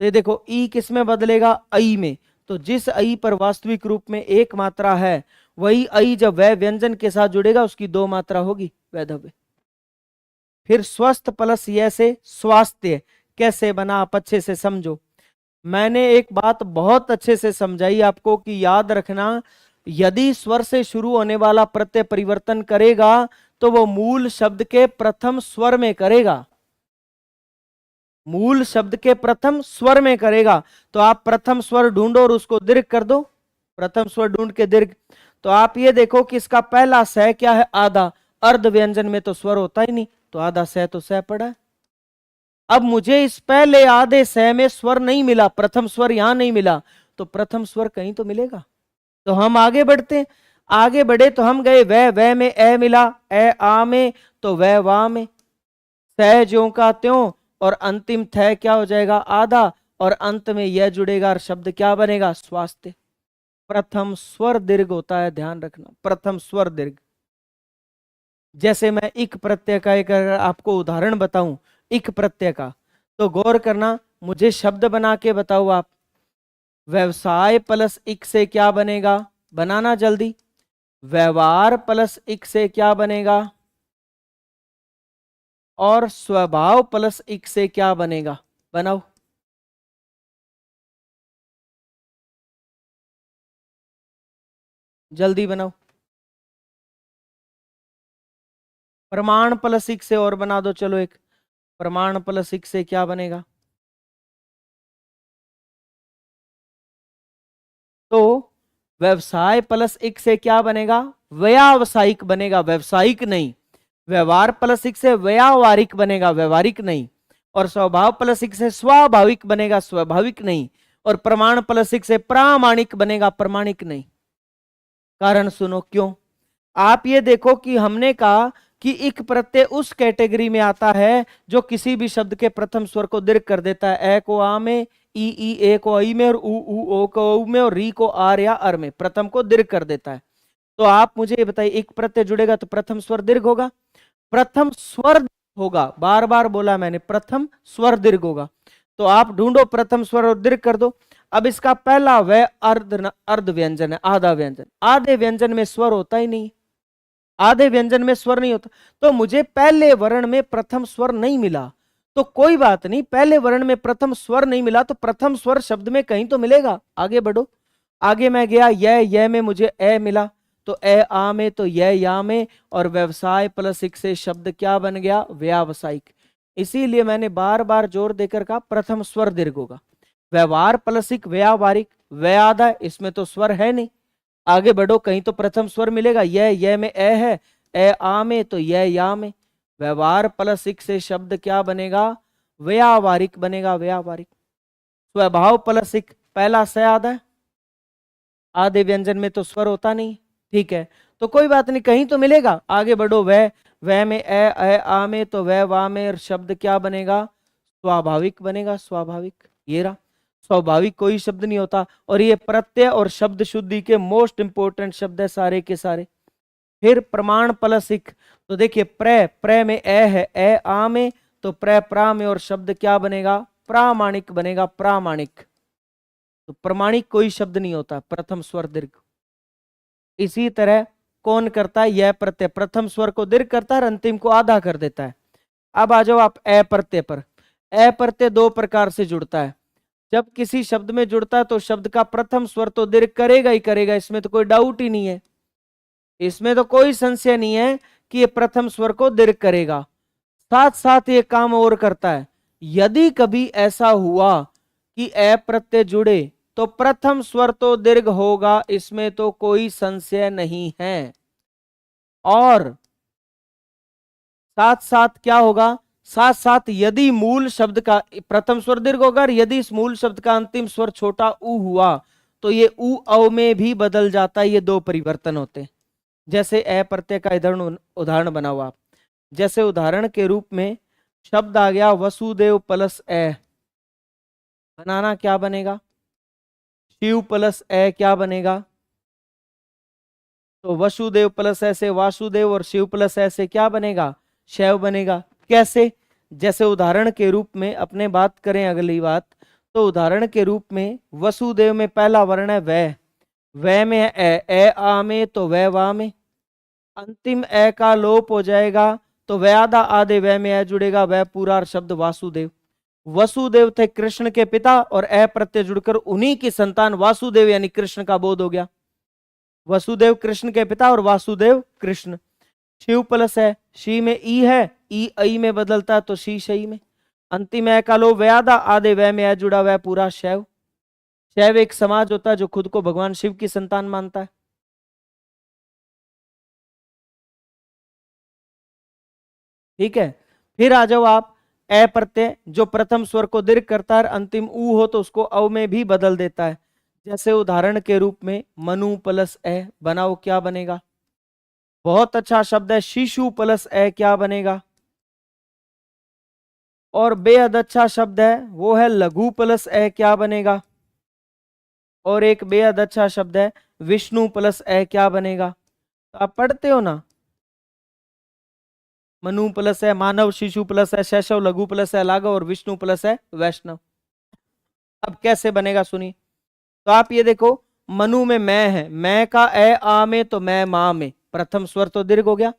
तो ये देखो, ई किस में बदलेगा? आई में। तो जिस आई पर वास्तविक रूप में एक मात्रा है, वही आई जब वह व्यंजन के साथ जुड़ेगा उसकी दो मात्रा होगी, वैधव्य। फिर स्वस्थ प्लस यह से स्वास्थ्य कैसे बना? आप अच्छे से समझो। मैंने एक बात बहुत अच्छे से समझाई आपको कि याद रखना, यदि स्वर से शुरू होने वाला प्रत्यय परिवर्तन करेगा तो वो मूल शब्द के प्रथम स्वर में करेगा, मूल शब्द के प्रथम स्वर में करेगा। तो आप प्रथम स्वर ढूंढो और उसको दीर्घ कर दो, प्रथम स्वर ढूंढ के दीर्घ। तो आप ये देखो कि इसका पहला स क्या है? आधा। अर्ध व्यंजन में तो स्वर होता ही नहीं, तो आधा स तो स पड़ा है। अब मुझे इस पहले आधे स में स्वर नहीं मिला, प्रथम स्वर यहां नहीं मिला, तो प्रथम स्वर कहीं तो मिलेगा। तो हम आगे बढ़ते हैं, आगे बढ़े तो हम गए वह में ए मिला, ए आ में, तो वह वा में, स ज्यों का त्यों, और अंतिम थ क्या हो जाएगा? आधा, और अंत में यह जुड़ेगा और शब्द क्या बनेगा? स्वास्थ्य। प्रथम स्वर दीर्घ होता है, ध्यान रखना, प्रथम स्वर दीर्घ। जैसे मैं इक प्रत्यय का एक अगर आपको उदाहरण बताऊं, इक प्रत्यय का, तो गौर करना, मुझे शब्द बना के बताओ आप। व्यवसाय प्लस इक से क्या बनेगा? बनाना जल्दी। व्यवहार प्लस इक से क्या बनेगा? और स्वभाव प्लस इक से क्या बनेगा? बनाओ जल्दी बनाओ। प्रमाण प्लस इक से और बना दो, चलो एक, प्रमाण प्लस इक से क्या बनेगा? तो व्यवसाय प्लस इक से क्या बनेगा? व्यावसायिक बनेगा, व्यवसायिक नहीं। व्यवहार प्लस इक से व्यावहारिक बनेगा, व्यवहारिक नहीं। और स्वभाव प्लस इक से स्वाभाविक बनेगा, स्वाभाविक नहीं। और प्रमाण प्लस इक से प्रामाणिक बनेगा, प्रमाणिक नहीं। कारण सुनो क्यों। आप ये देखो कि हमने कहा कि इक प्रत्यय उस कैटेगरी में आता है जो किसी भी शब्द के प्रथम स्वर को दीर्घ कर देता है। ए को आ में, ई ए को ई में, और ऊ ओ को ऊ में, और री को आर या अर में, प्रथम को दीर्घ कर देता है। तो आप मुझे ये बताइए, इक प्रत्यय जुड़ेगा तो प्रथम स्वर दीर्घ होगा, प्रथम स्वर होगा, बार बार बोला मैंने, प्रथम स्वर दीर्घ होगा। तो आप ढूंढो प्रथम स्वर और दीर्घ कर दो। अब इसका पहला वह अर्ध व्यंजन है, आधा व्यंजन। आधे व्यंजन में स्वर होता ही नहीं, आधे व्यंजन में स्वर नहीं होता। तो मुझे पहले वर्ण में प्रथम स्वर नहीं मिला, तो कोई बात नहीं, पहले वर्ण में प्रथम स्वर नहीं मिला तो प्रथम स्वर शब्द में कहीं तो मिलेगा। आगे बढ़ो, आगे मैं गया यह में मुझे ए मिला, तो ए आ में, तो यह या में, और व्यवसाय प्लस इक से शब्द क्या बन गया? व्यावसायिक। इसीलिए मैंने बार बार जोर देकर कहा प्रथम स्वर दीर्घ होगा। व्यवहार प्लस इक व्यावहारिक, व्यादा, इसमें तो स्वर है नहीं। आगे बढ़ो कहीं तो प्रथम स्वर मिलेगा। यह में ए है, ए आ में, तो यह या में। व्यवहार प्लस इक से शब्द क्या बनेगा? व्यावहारिक बनेगा, व्यावहारिक। स्वभाव प्लस इक, पहला स आधा है, आधे व्यंजन में तो स्वर होता नहीं, ठीक है, तो कोई बात नहीं, कहीं तो मिलेगा। आगे बढ़ो वह में ए आ में, तो वह वा में, और शब्द क्या बनेगा? स्वाभाविक बनेगा, स्वाभाविक। ये रहा, स्वाभाविक कोई शब्द नहीं होता, और ये प्रत्यय और शब्द शुद्धि के मोस्ट इंपोर्टेंट शब्द है सारे के सारे। फिर प्रमाण प्लस इक, तो देखिए प्र में ए है, ए आ में, तो प्रा में, और शब्द क्या बनेगा? प्रामाणिक बनेगा, प्रामाणिक। तो प्रमाणिक कोई शब्द नहीं होता, प्रथम स्वर दीर्घ। इसी तरह कौन करता है? यह प्रत्यय प्रथम स्वर को दीर्घ करता है और अंतिम को आधा कर देता है। अब आ जाओ आप ए प्रत्यय पर। ए प्रत्यय दो प्रकार से जुड़ता है। जब किसी शब्द में जुड़ता है तो शब्द का प्रथम स्वर तो दीर्घ करेगा ही करेगा, इसमें तो कोई डाउट ही नहीं है, इसमें तो कोई संशय नहीं है कि ये प्रथम स्वर को दीर्घ करेगा। साथ साथ ये काम और करता है, यदि कभी ऐसा हुआ कि ए प्रत्यय जुड़े तो प्रथम स्वर तो दीर्घ होगा, इसमें तो कोई संशय नहीं है। और साथ साथ क्या होगा? साथ साथ यदि मूल शब्द का प्रथम स्वर दीर्घ होगा, यदि इस मूल शब्द का अंतिम स्वर छोटा उ हुआ तो ये उ औ में भी बदल जाता है। ये दो परिवर्तन होते हैं। जैसे ए प्रत्यय का उदाहरण बनाओ आप। जैसे उदाहरण के रूप में शब्द आ गया वसुदेव प्लस ए, बनाना क्या बनेगा? शिव प्लस ए क्या बनेगा? तो वसुदेव प्लस ए से वासुदेव, और शिव प्लस ए से क्या बनेगा? शैव बनेगा। कैसे? जैसे उदाहरण के रूप में अपने बात करें अगली बात, तो उदाहरण के रूप में वसुदेव में पहला वर्ण है वह में है ए आ में, तो वह वा में। अंतिम ए का लोप हो जाएगा तो वह आधा आधे वह में ए जुड़ेगा, वह पूरा शब्द वासुदेव। वसुदेव थे कृष्ण के पिता, और ए प्रत्यय जुड़कर उन्हीं की संतान वासुदेव यानी कृष्ण का बोध हो गया। वसुदेव कृष्ण के पिता और वासुदेव कृष्ण। शिव प्लस है, शी में ई है, ई आई में बदलता है तो शी शई में। अंतिम ए का लो व्यादा आधे वह में ए जुड़ा, वह पूरा शैव। शैव एक समाज होता है जो खुद को भगवान शिव की संतान मानता है। ठीक है, फिर आ जाओ आप ए प्रत्यय जो प्रथम स्वर को दीर्घ करता है, अंतिम ऊ हो तो उसको अव में भी बदल देता है। जैसे उदाहरण के रूप में मनु प्लस ए, बनाओ क्या बनेगा? बहुत अच्छा शब्द है। शिशु प्लस ए क्या बनेगा? और बेहद अच्छा शब्द है वो है लघु प्लस ए, क्या बनेगा? और एक बेहद अच्छा शब्द है विष्णु प्लस ए, क्या बनेगा? तो आप पढ़ते हो ना, मनु प्लस है मानव, शिशु प्लस है शैशव, लघु प्लस है लाघव, और विष्णु प्लस है वैष्णव। अब कैसे बनेगा सुनिए। तो आप ये देखो, मनु में मैं है, मैं का ए आ में, तो मैं मां में, प्रथम स्वर तो दीर्घ हो गया।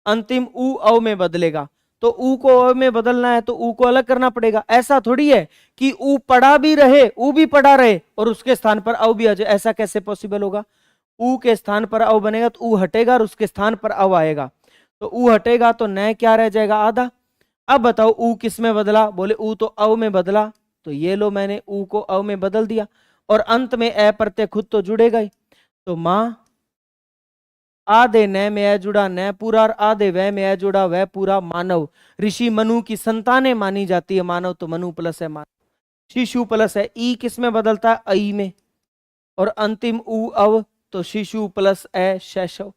अंतिम ऊ औ में बदलेगा, तो ऊ को अ में बदलना है तो ऊ को अलग करना पड़ेगा। ऐसा थोड़ी है कि ऊ पढ़ा भी रहे, ऊ भी पढ़ा रहे और उसके स्थान पर औ भी आ जाए, ऐसा कैसे पॉसिबल होगा? ऊ के स्थान पर औ बनेगा तो ऊ हटेगा और उसके स्थान पर औ आएगा, तो ऊ हटेगा तो न क्या रह जाएगा? आधा। अब बताओ ऊ किस में बदला? बोले ऊ तो औ में बदला, तो ये लो मैंने ऊ को औ में बदल दिया, और अंत में ए प्रत्यय खुद तो जुड़ेगा ही। तो मां आधे न में ए जुड़ा न पूरा, और आधे वह में ए जुड़ा वह पूरा मानव। ऋषि मनु की संतानें मानी जाती है मानव, तो मनु प्लस है मानव। शिशु प्लस है ई किस में बदलता है? आई में, और अंतिम ऊ अव, तो शिशु प्लस ए शैशव।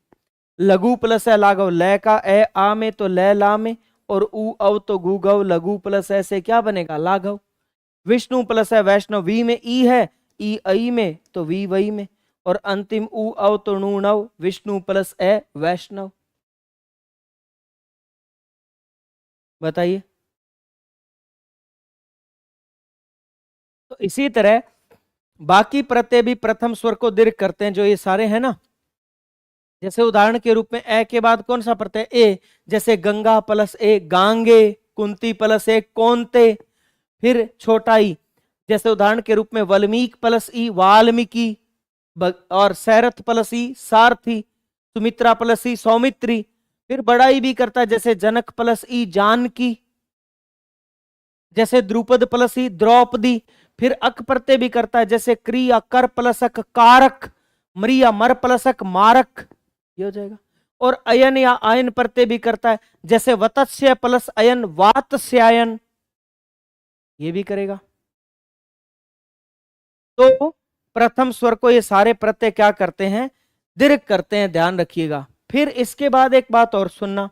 लघु प्लस है लाघव, लय का ए आ में तो लय ला में, और ऊ अव तो गु गव, लघु प्लस ए से क्या बनेगा? लाघव। विष्णु प्लस है वैष्णव, वी में ई है, ई आई में तो वी वही में, और अंतिम ऊ अव तो णु नव, विष्णु प्लस ए वैष्णव। बताइए। तो इसी तरह बाकी प्रत्यय भी प्रथम स्वर को दीर्घ करते हैं, जो ये सारे हैं ना। जैसे उदाहरण के रूप में ए के बाद कौन सा प्रत्यय? ए। जैसे गंगा प्लस ए गांगे, कुंती प्लस ए कौनते। फिर छोटा ई, जैसे उदाहरण के रूप में वल्मीक प्लस ई वाल्मीकि, और सैरथ प्लस ई सारथी, सुमित्रा प्लस ई सौमित्री। फिर बड़ा ई भी करता है, जैसे जनक प्लस ई जानकी, जैसे द्रुपद प्लस ई द्रौपदी। फिर अक प्रत्यय भी करता है, जैसे क्रिया कर प्लस अक कारक, मरिया मर प्लस अक मारक, ये हो जाएगा। और अयन या आयन प्रत्यय भी करता है, जैसे वत्स्य प्लस अयन वात्स्यायन, ये भी करेगा। तो प्रथम स्वर को ये सारे प्रत्यय क्या करते हैं, दीर्घ करते हैं, ध्यान रखिएगा। फिर इसके बाद एक बात और सुनना,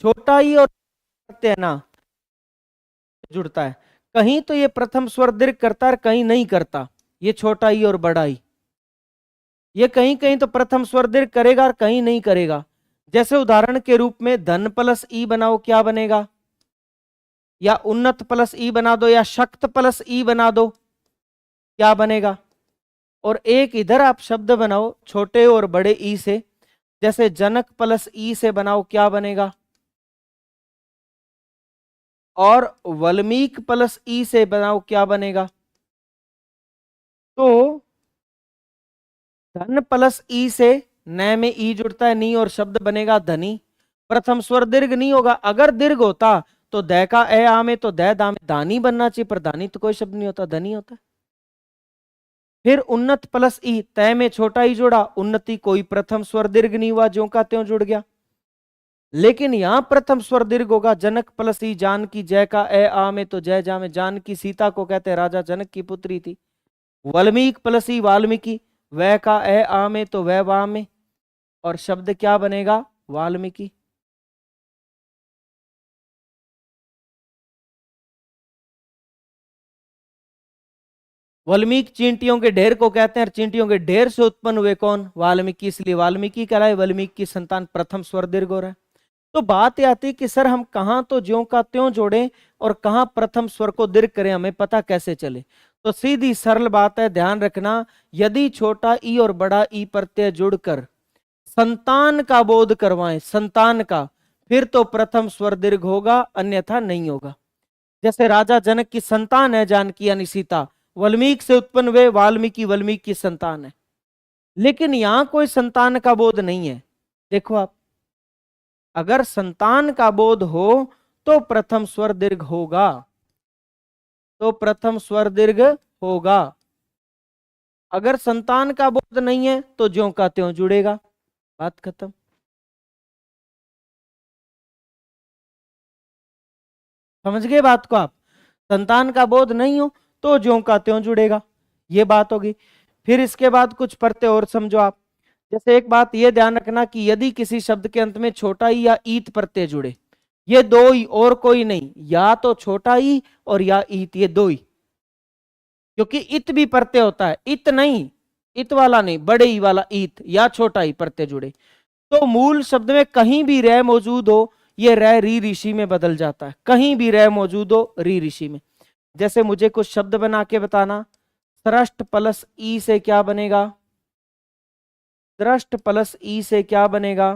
छोटा ई और प्रत्यय ना जुड़ता है, कहीं तो ये प्रथम स्वर दीर्घ करता है, कहीं नहीं करता। ये छोटा ई और बड़ा ई, ये कहीं कहीं तो प्रथम स्वर दीर्घ करेगा और कहीं नहीं करेगा। जैसे उदाहरण के रूप में धन प्लस ई बनाओ, क्या बनेगा, या उन्नत प्लस ई बना दो, या शक्त प्लस ई बना दो, क्या बनेगा। और एक इधर आप शब्द बनाओ छोटे और बड़े ई से, जैसे जनक प्लस ई से बनाओ, क्या बनेगा। और वल्मीक प्लस ई से बनाओ, क्या बनेगा। तो धन प्लस ई से न में ई जुड़ता है, नी, और शब्द बनेगा धनी। प्रथम स्वर दीर्घ नहीं होगा, अगर दीर्घ होता तो दै का ए आ में तो दै दा में दानी बनना चाहिए, पर दानी तो कोई शब्द नहीं होता, धनी होता है। फिर उन्नत प्लस ई, तय में छोटा ई जुड़ा, उन्नति कोई प्रथम स्वर दीर्घ नहीं हुआ, ज्यों का त्यों जुड़ गया। लेकिन यहां प्रथम स्वर दीर्घ होगा, जनक प्लस ई जान की, जय का ए आ में तो जय जा में, जान की सीता को कहते हैं, राजा जनक की पुत्री थी। वल्मीक प्लस ई वाल्मीकि, वह का ए आ में तो वह वा में, और शब्द क्या बनेगा, वाल्मीकि। वाल्मीकि चींटियों के ढेर को कहते हैं, चींटियों के ढेर से उत्पन्न हुए कौन, वाल्मीकि, इसलिए वाल्मीकि कहलाए। वाल्मीकि की संतान प्रथम स्वर दीर्घ हो रहा है। तो बात यह आती है कि सर हम कहां तो ज्यों का त्यों जोड़ें और कहां प्रथम स्वर को दीर्घ करें, हमें पता कैसे चले। तो सीधी सरल बात है, ध्यान रखना, यदि छोटा ई और बड़ा ई प्रत्यय जुड़कर संतान का बोध करवाएं, संतान का, फिर तो प्रथम स्वर दीर्घ होगा, अन्यथा नहीं होगा। जैसे राजा जनक की संतान है जानकी यानी सीता, वाल्मीकि से उत्पन्न हुए, वाल्मीकि वाल्मीकि की संतान है। लेकिन यहां कोई संतान का बोध नहीं है। देखो आप, अगर संतान का बोध हो तो प्रथम स्वर दीर्घ होगा, तो प्रथम स्वर दीर्घ होगा। अगर संतान का बोध नहीं है तो ज्यों का त्यों जुड़ेगा, बात खत्म। समझ गए बात को आप, संतान का बोध नहीं हो तो ज्यों का त्यों जुड़ेगा, ये बात होगी। फिर इसके बाद कुछ प्रत्यय और समझो आप। जैसे एक बात ये ध्यान रखना कि यदि किसी शब्द के अंत में छोटा ई या ईत प्रत्यय जुड़े, ये दो ही और कोई नहीं, या तो छोटा ई और या ईत, ये दो ही। क्योंकि इत भी प्रत्यय होता है, इत नहीं, इत वाला नहीं, बड़े ई वाला ईत या छोटा ई प्रत्यय जुड़े, तो मूल शब्द में कहीं भी रह मौजूद हो, ये रह री ऋषि में बदल जाता है। कहीं भी रह मौजूद हो री ऋषि में। जैसे मुझे कुछ शब्द बना के बताना, सृष्ट प्लस ई से क्या बनेगा, दृष्ट प्लस ई से क्या बनेगा,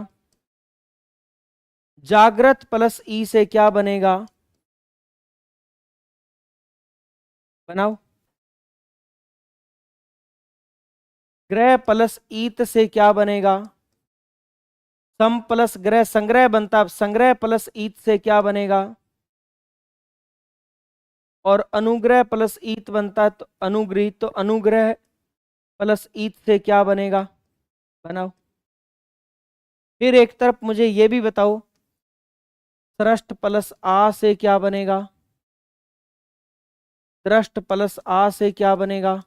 जागृत प्लस ई से क्या बनेगा, बनाओ। ग्रह प्लस ईत से क्या बनेगा, सम प्लस ग्रह संग्रह बनता, संग्रह प्लस ईत से क्या बनेगा, और अनुग्रह प्लस ईत बनता है तो अनुग्रहित, तो अनुग्रह प्लस ईत से क्या बनेगा, बनाओ। फिर एक तरफ मुझे ये भी बताओ, सृष्ट प्लस आ से क्या बनेगा, दृष्ट प्लस आ से क्या बनेगा।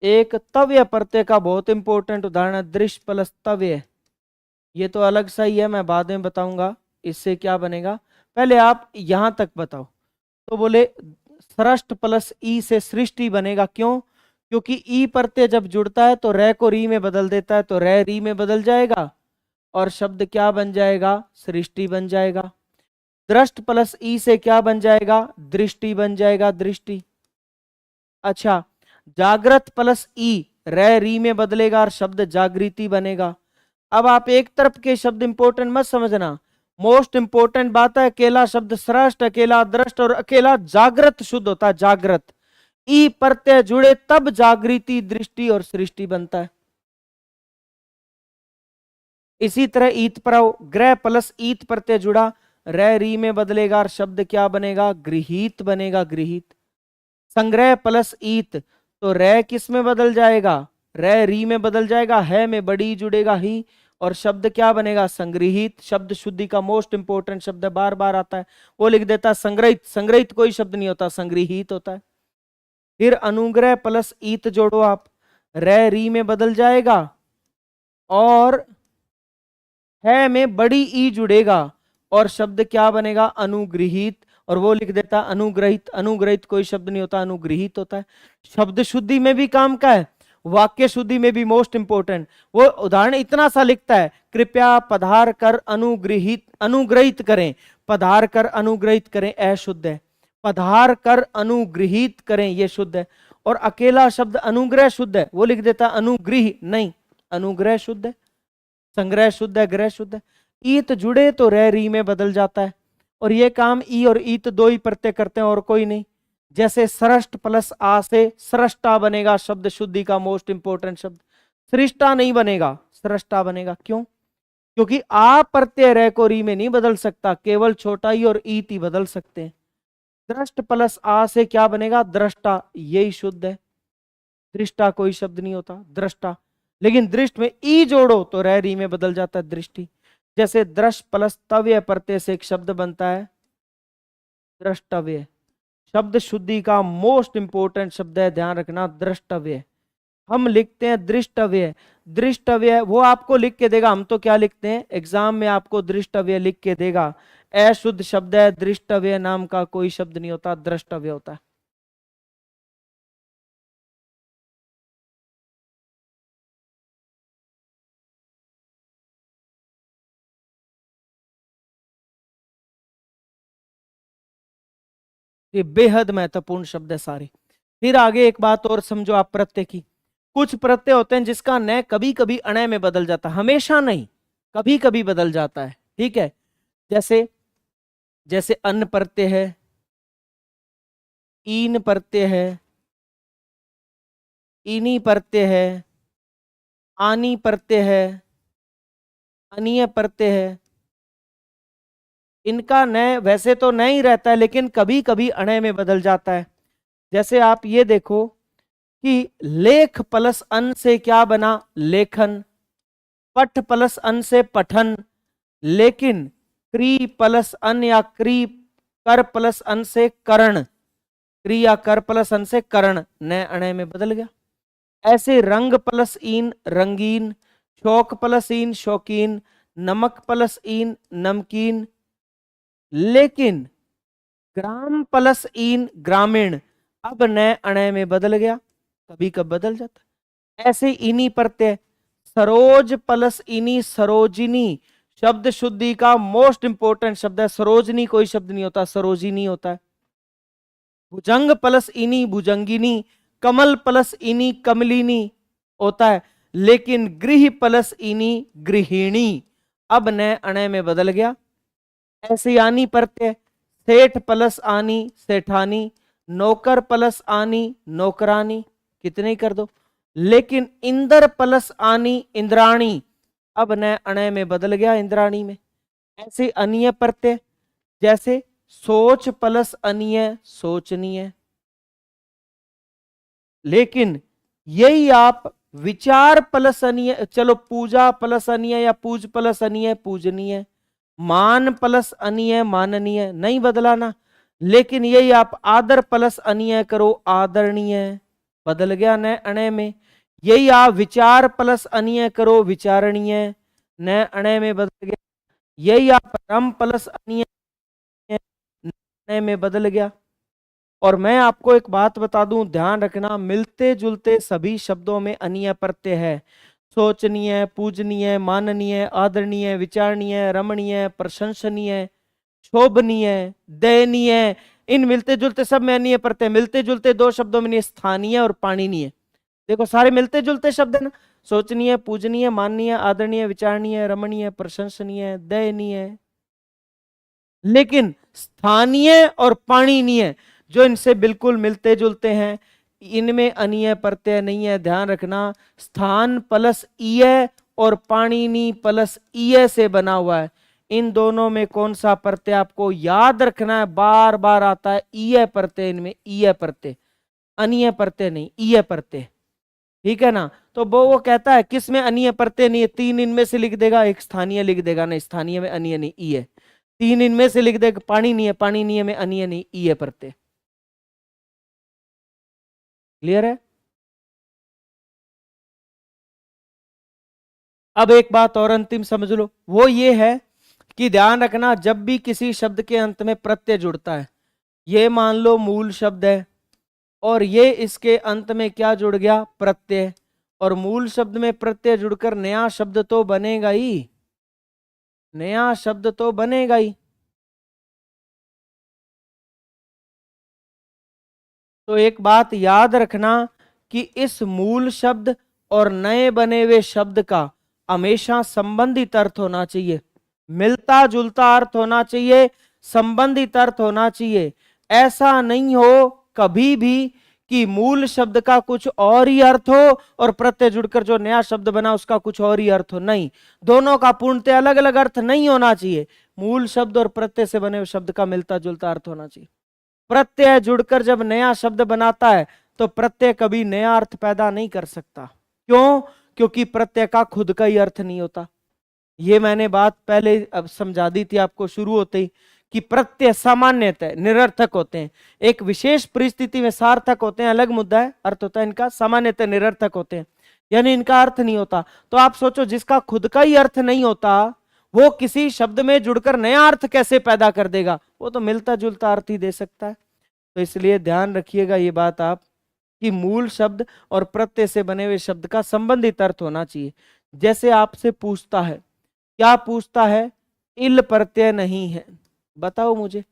एक तव्य प्रत्यय का बहुत इंपॉर्टेंट उदाहरण है, दृश्य प्लस तव्य, ये तो अलग सा ही है, मैं बाद में बताऊंगा इससे क्या बनेगा, पहले आप यहां तक बताओ। तो बोले सृष्ट प्लस ई से सृष्टि बनेगा, क्यों, क्योंकि ई प्रत्यय जब जुड़ता है तो रे को री में बदल देता है, तो रे री में बदल जाएगा और शब्द क्या बन जाएगा, सृष्टि बन जाएगा। दृष्ट प्लस ई से क्या बन जाएगा, दृष्टि बन जाएगा, दृष्टि। अच्छा, जागृत प्लस ई रे री में बदलेगा और शब्द जागृति बनेगा। अब आप एक तरफ के शब्द इंपॉर्टेंट मत समझना, मोस्ट इंपॉर्टेंट बात है, अकेला शब्द सृष्ट, अकेला दृष्ट और अकेला जागृत शुद्ध होता है, जागृत। ई प्रत्यय जुड़े तब जागृति, दृष्टि और सृष्टि बनता है। इसी तरह ईत प्रव ग्रह प्लस ईत प्रत्यय जुड़ा, रे री में बदलेगा और शब्द क्या बनेगा? गृहीत बनेगा, गृहीत। संग्रह प्लस ईत, तो रे किस में बदल जाएगा? रे री में बदल जाएगा, है में बड़ी जुड़ेगा ही, और शब्द क्या बनेगा? संग्रहित। शब्द शुद्धि का मोस्ट इंपोर्टेंट शब्द है, बार बार आता है, वो लिख देता है संग्रहित। संग्रहित कोई शब्द नहीं होता, संग्रहित होता है। फिर अनुग्रह प्लस ईत जोड़ो आप, रे री में बदल जाएगा और है में बड़ी ई जुड़ेगा, और शब्द क्या बनेगा? अनुग्रहित, और वो लिख देता अनुग्रहित। अनुग्रहित कोई शब्द नहीं होता, अनुग्रहित होता है। शब्द शुद्धि में भी काम का है, वाक्य शुद्धि में भी मोस्ट इंपोर्टेंट। वो उदाहरण इतना सा लिखता है, कृपया पधार कर अनुग्रहित, अनुग्रहित करें, पधार कर अनुग्रहित करें, अशुद्ध है। पधार कर अनुग्रहित करें, ये शुद्ध है। और अकेला शब्द अनुग्रह शुद्ध है, वो लिख देता अनुग्रह, नहीं, अनुग्रह शुद्ध है। संग्रह शुद्ध है, ग्रह शुद्ध है। ईत जुड़े तो रे री में बदल जाता है, और ये काम ई और ईत दो ही प्रत्यय करते हैं और कोई नहीं। जैसे सृष्ट प्लस आ से सृष्टा बनेगा, शब्द शुद्धि का मोस्ट इंपोर्टेंट शब्द। सृष्टा नहीं बनेगा, सृष्टा बनेगा। क्यों? क्योंकि आ प्रत्यय रे को री में नहीं बदल सकता, केवल छोटा ही और ईत ही बदल सकते हैं। दृष्ट प्लस आ से क्या बनेगा? दृष्टा, यही शुद्ध है। दृष्टा कोई शब्द नहीं होता, दृष्टा। लेकिन दृष्ट में ई जोड़ो तो रे री में बदल जाता है, दृष्टि। जैसे दृष्ट प्लस तव्य प्रत्यय से एक शब्द बनता है द्रष्टव्य। शब्द शुद्धि का मोस्ट इंपोर्टेंट शब्द है, ध्यान रखना, द्रष्टव्य। हम लिखते हैं दृष्टव्य, दृष्टव्य वो आपको लिख के देगा, हम तो क्या लिखते हैं, एग्जाम में आपको दृष्टव्य लिख के देगा। अशुद्ध शब्द है, दृष्टव्य नाम का कोई शब्द नहीं होता, द्रष्टव्य होता है। ये बेहद महत्वपूर्ण शब्द है सारे। फिर आगे एक बात और समझो आप प्रत्यय की। कुछ प्रत्यय होते हैं जिसका न कभी कभी अणय में बदल जाता है, हमेशा नहीं, कभी कभी बदल जाता है, ठीक है। जैसे जैसे अन्न प्रत्यय है, ईन प्रत्यय है, इनी प्रत्यय है, आनी प्रत्यय है, अनीय प्रत्यय है। इनका न वैसे तो नहीं रहता है, लेकिन कभी कभी अणय में बदल जाता है। जैसे आप ये देखो कि लेख प्लस अन से क्या बना? लेखन। पठ प्लस अन से पठन। लेकिन क्री प्लस अन या क्री कर प्लस अन से करण, क्री या कर प्लस अन से करण, न अणय में बदल गया। ऐसे रंग प्लस ईन रंगीन, शौक प्लस ईन शौकीन, नमक प्लस ईन नमकीन। लेकिन ग्राम प्लस ईन ग्रामीण, अब न अणय में बदल गया, कभी कब बदल जाता। ऐसे इनी प्रत्यय, सरोज प्लस इनी सरोजिनी, शब्द शुद्धि का मोस्ट इंपोर्टेंट शब्द है। सरोजनी कोई शब्द नहीं होता, सरोजिनी होता है। भुजंग प्लस इनी भुजंगिनी, कमल प्लस इनी कमलिनी होता है। लेकिन गृह प्लस इनी गृहिणी, अब न अणय में बदल गया। ऐसे आनी प्रत्यय, सेठ प्लस आनी सेठानी, नौकर प्लस आनी नौकरानी, कितने ही कर दो। लेकिन इंद्र प्लस आनी इंद्राणी, अब न अणय में बदल गया, इंद्राणी में। ऐसे अनीय प्रत्यय, जैसे सोच प्लस अनीय सोचनीय। लेकिन यही आप विचार प्लस अनीय, चलो पूजा प्लस अनीय या पूज प्लस अनीय पूजनीय, मान प्लस अनीय माननीय, नहीं बदला ना। लेकिन यही आप आदर प्लस अनीय करो आदरणीय, बदल गया न अणय में। यही आप विचार प्लस अनीय करो विचारणीय, न अणय में बदल गया। यही आप रम प्लस अनीय में बदल गया। और मैं आपको एक बात बता दूं, ध्यान रखना, मिलते जुलते सभी शब्दों में अनीय प्रत्यय है। सोचनीय, पूजनीय, माननीय, आदरणीय, विचारणीय, रमणीय, प्रशंसनीय, शोभनीय, दयनीय, इन मिलते जुलते सब में अनीय प्रत्यय। मिलते जुलते दो शब्दों में नहीं, स्थानीय और पाणिनीय। देखो सारे मिलते जुलते शब्द है ना, सोचनीय, पूजनीय, माननीय, आदरणीय, विचारणीय, रमणीय, प्रशंसनीय, दयनीय। लेकिन स्थानीय और पाणिनीय जो इनसे बिल्कुल मिलते जुलते हैं, इनमें अनीय प्रत्यय नहीं है, ध्यान रखना। स्थान प्लस ईय और पाणिनि प्लस ईय से बना हुआ है। इन दोनों में कौन सा प्रत्यय आपको याद रखना है, बार बार आता है ईय प्रत्यय, इनमें ईय प्रत्यय, अनीय प्रत्यय नहीं, ईय प्रत्यय, ठीक है ना। तो वो कहता है किस में अनीय प्रत्यय नहीं है, तीन इनमें से लिख देगा, एक स्थानीय लिख देगा, नहीं स्थानीय में अनीय नहीं, ईय। तीन इनमें से लिख देगा, पाणिनीय, पाणिनीय में अनीय नहीं, ईय प्रत्यय। क्लियर है। अब एक बात और अंतिम समझ लो, वो ये है कि ध्यान रखना, जब भी किसी शब्द के अंत में प्रत्यय जुड़ता है, ये मान लो मूल शब्द है और ये इसके अंत में क्या जुड़ गया, प्रत्यय, और मूल शब्द में प्रत्यय जुड़कर नया शब्द तो बनेगा ही, नया शब्द तो बनेगा ही। तो एक बात याद रखना कि इस मूल शब्द और नए बने हुए शब्द का हमेशा संबंधित अर्थ होना चाहिए, मिलता जुलता अर्थ होना चाहिए, संबंधित अर्थ होना चाहिए। ऐसा नहीं हो कभी भी कि मूल शब्द का कुछ और ही अर्थ हो और प्रत्यय जुड़कर जो नया शब्द बना उसका कुछ और ही अर्थ हो, नहीं, दोनों का पूर्णतः अलग अलग अर्थ नहीं होना चाहिए। मूल शब्द और प्रत्यय से बने हुए शब्द का मिलता जुलता अर्थ होना चाहिए। प्रत्यय जुड़कर जब नया शब्द बनाता है तो प्रत्यय कभी नया अर्थ पैदा नहीं कर सकता। क्यों? क्योंकि प्रत्यय का खुद का ही अर्थ नहीं होता। ये मैंने बात पहले अब समझा दी थी आपको शुरू होते ही कि प्रत्यय सामान्यतः निरर्थक होते हैं, एक विशेष परिस्थिति में सार्थक होते हैं, अलग मुद्दा है, अर्थ होता है इनका, सामान्यतः निरर्थक होते हैं, यानी इनका अर्थ नहीं होता। तो आप सोचो जिसका खुद का ही अर्थ नहीं होता वो किसी शब्द में जुड़कर नया अर्थ कैसे पैदा कर देगा, वो तो मिलता जुलता अर्थ ही दे सकता है। तो इसलिए ध्यान रखिएगा ये बात आप कि मूल शब्द और प्रत्यय से बने हुए शब्द का संबंधित अर्थ होना चाहिए। जैसे आपसे पूछता है, क्या पूछता है, इल प्रत्यय नहीं है, बताओ मुझे,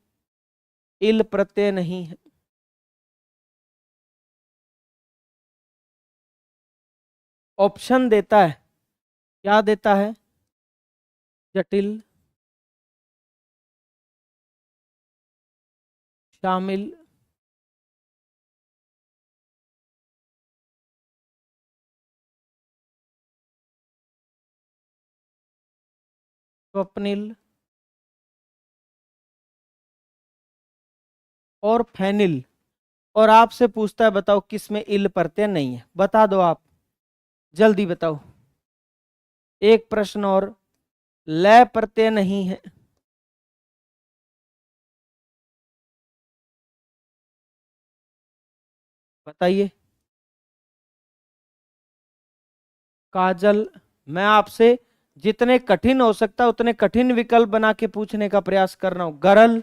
इल प्रत्यय नहीं है, ऑप्शन देता है, क्या देता है, जटिल, शामिल, स्वप्निल और फैनिल। और आपसे पूछता है बताओ किसमें इल प्रत्यय नहीं है, बता दो आप, जल्दी बताओ। एक प्रश्न और, लय प्रत्यय नहीं है, बताइए। काजल, मैं आपसे जितने कठिन हो सकता उतने कठिन विकल्प बना के पूछने का प्रयास कर रहा हूं। गरल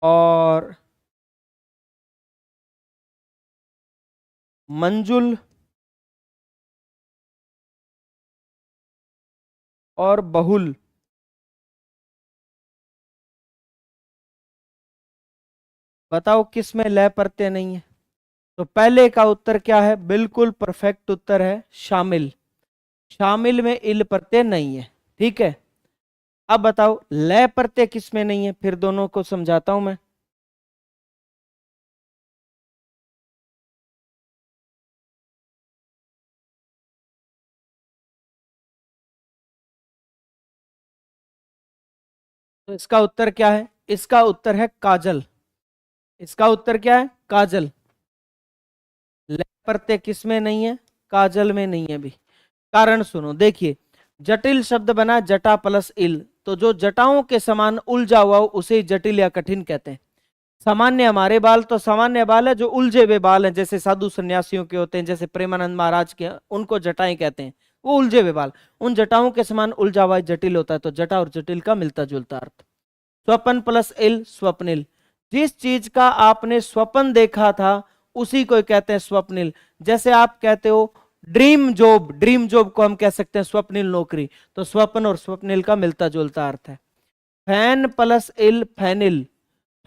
और मंजुल और बहुल, बताओ किस में लय प्रत्यय नहीं है। तो पहले का उत्तर क्या है, बिल्कुल परफेक्ट उत्तर है शामिल, शामिल में इल प्रत्यय नहीं है, ठीक है। अब बताओ लय प्रत्यय किस में नहीं है, फिर दोनों को समझाता हूं मैं। तो इसका उत्तर क्या है, इसका उत्तर है काजल, इसका उत्तर क्या है, काजल। लय प्रत्यय किस में नहीं है, काजल में नहीं है भी। कारण सुनो, देखिए, जटिल शब्द बना जटा प्लस इल, तो जो जटाओं के समान उलझा हुआ हो उसे जटिल या कठिन कहते हैं। सामान्य हमारे बाल तो सामान्य बाल है, जो उलझे हुए बाल हैं जैसे साधु सन्यासियों के होते हैं, जैसे प्रेमानंद महाराज के, उनको जटाएं कहते हैं, वो उलझे हुए बाल, उन जटाओं के समान उलझा हुआ जटिल होता है। तो जटा और जटिल का मिलता जुलता अर्थ। स्वपन प्लस इल, स्वप्निल, जिस चीज का आपने स्वप्न देखा था उसी को कहते हैं स्वप्निल। जैसे आप कहते हो ड्रीम जॉब, ड्रीम जॉब को हम कह सकते हैं स्वप्निल नौकरी, तो स्वप्न और स्वप्निल का मिलता जुलता अर्थ है। फैन प्लस इल, फैनिल,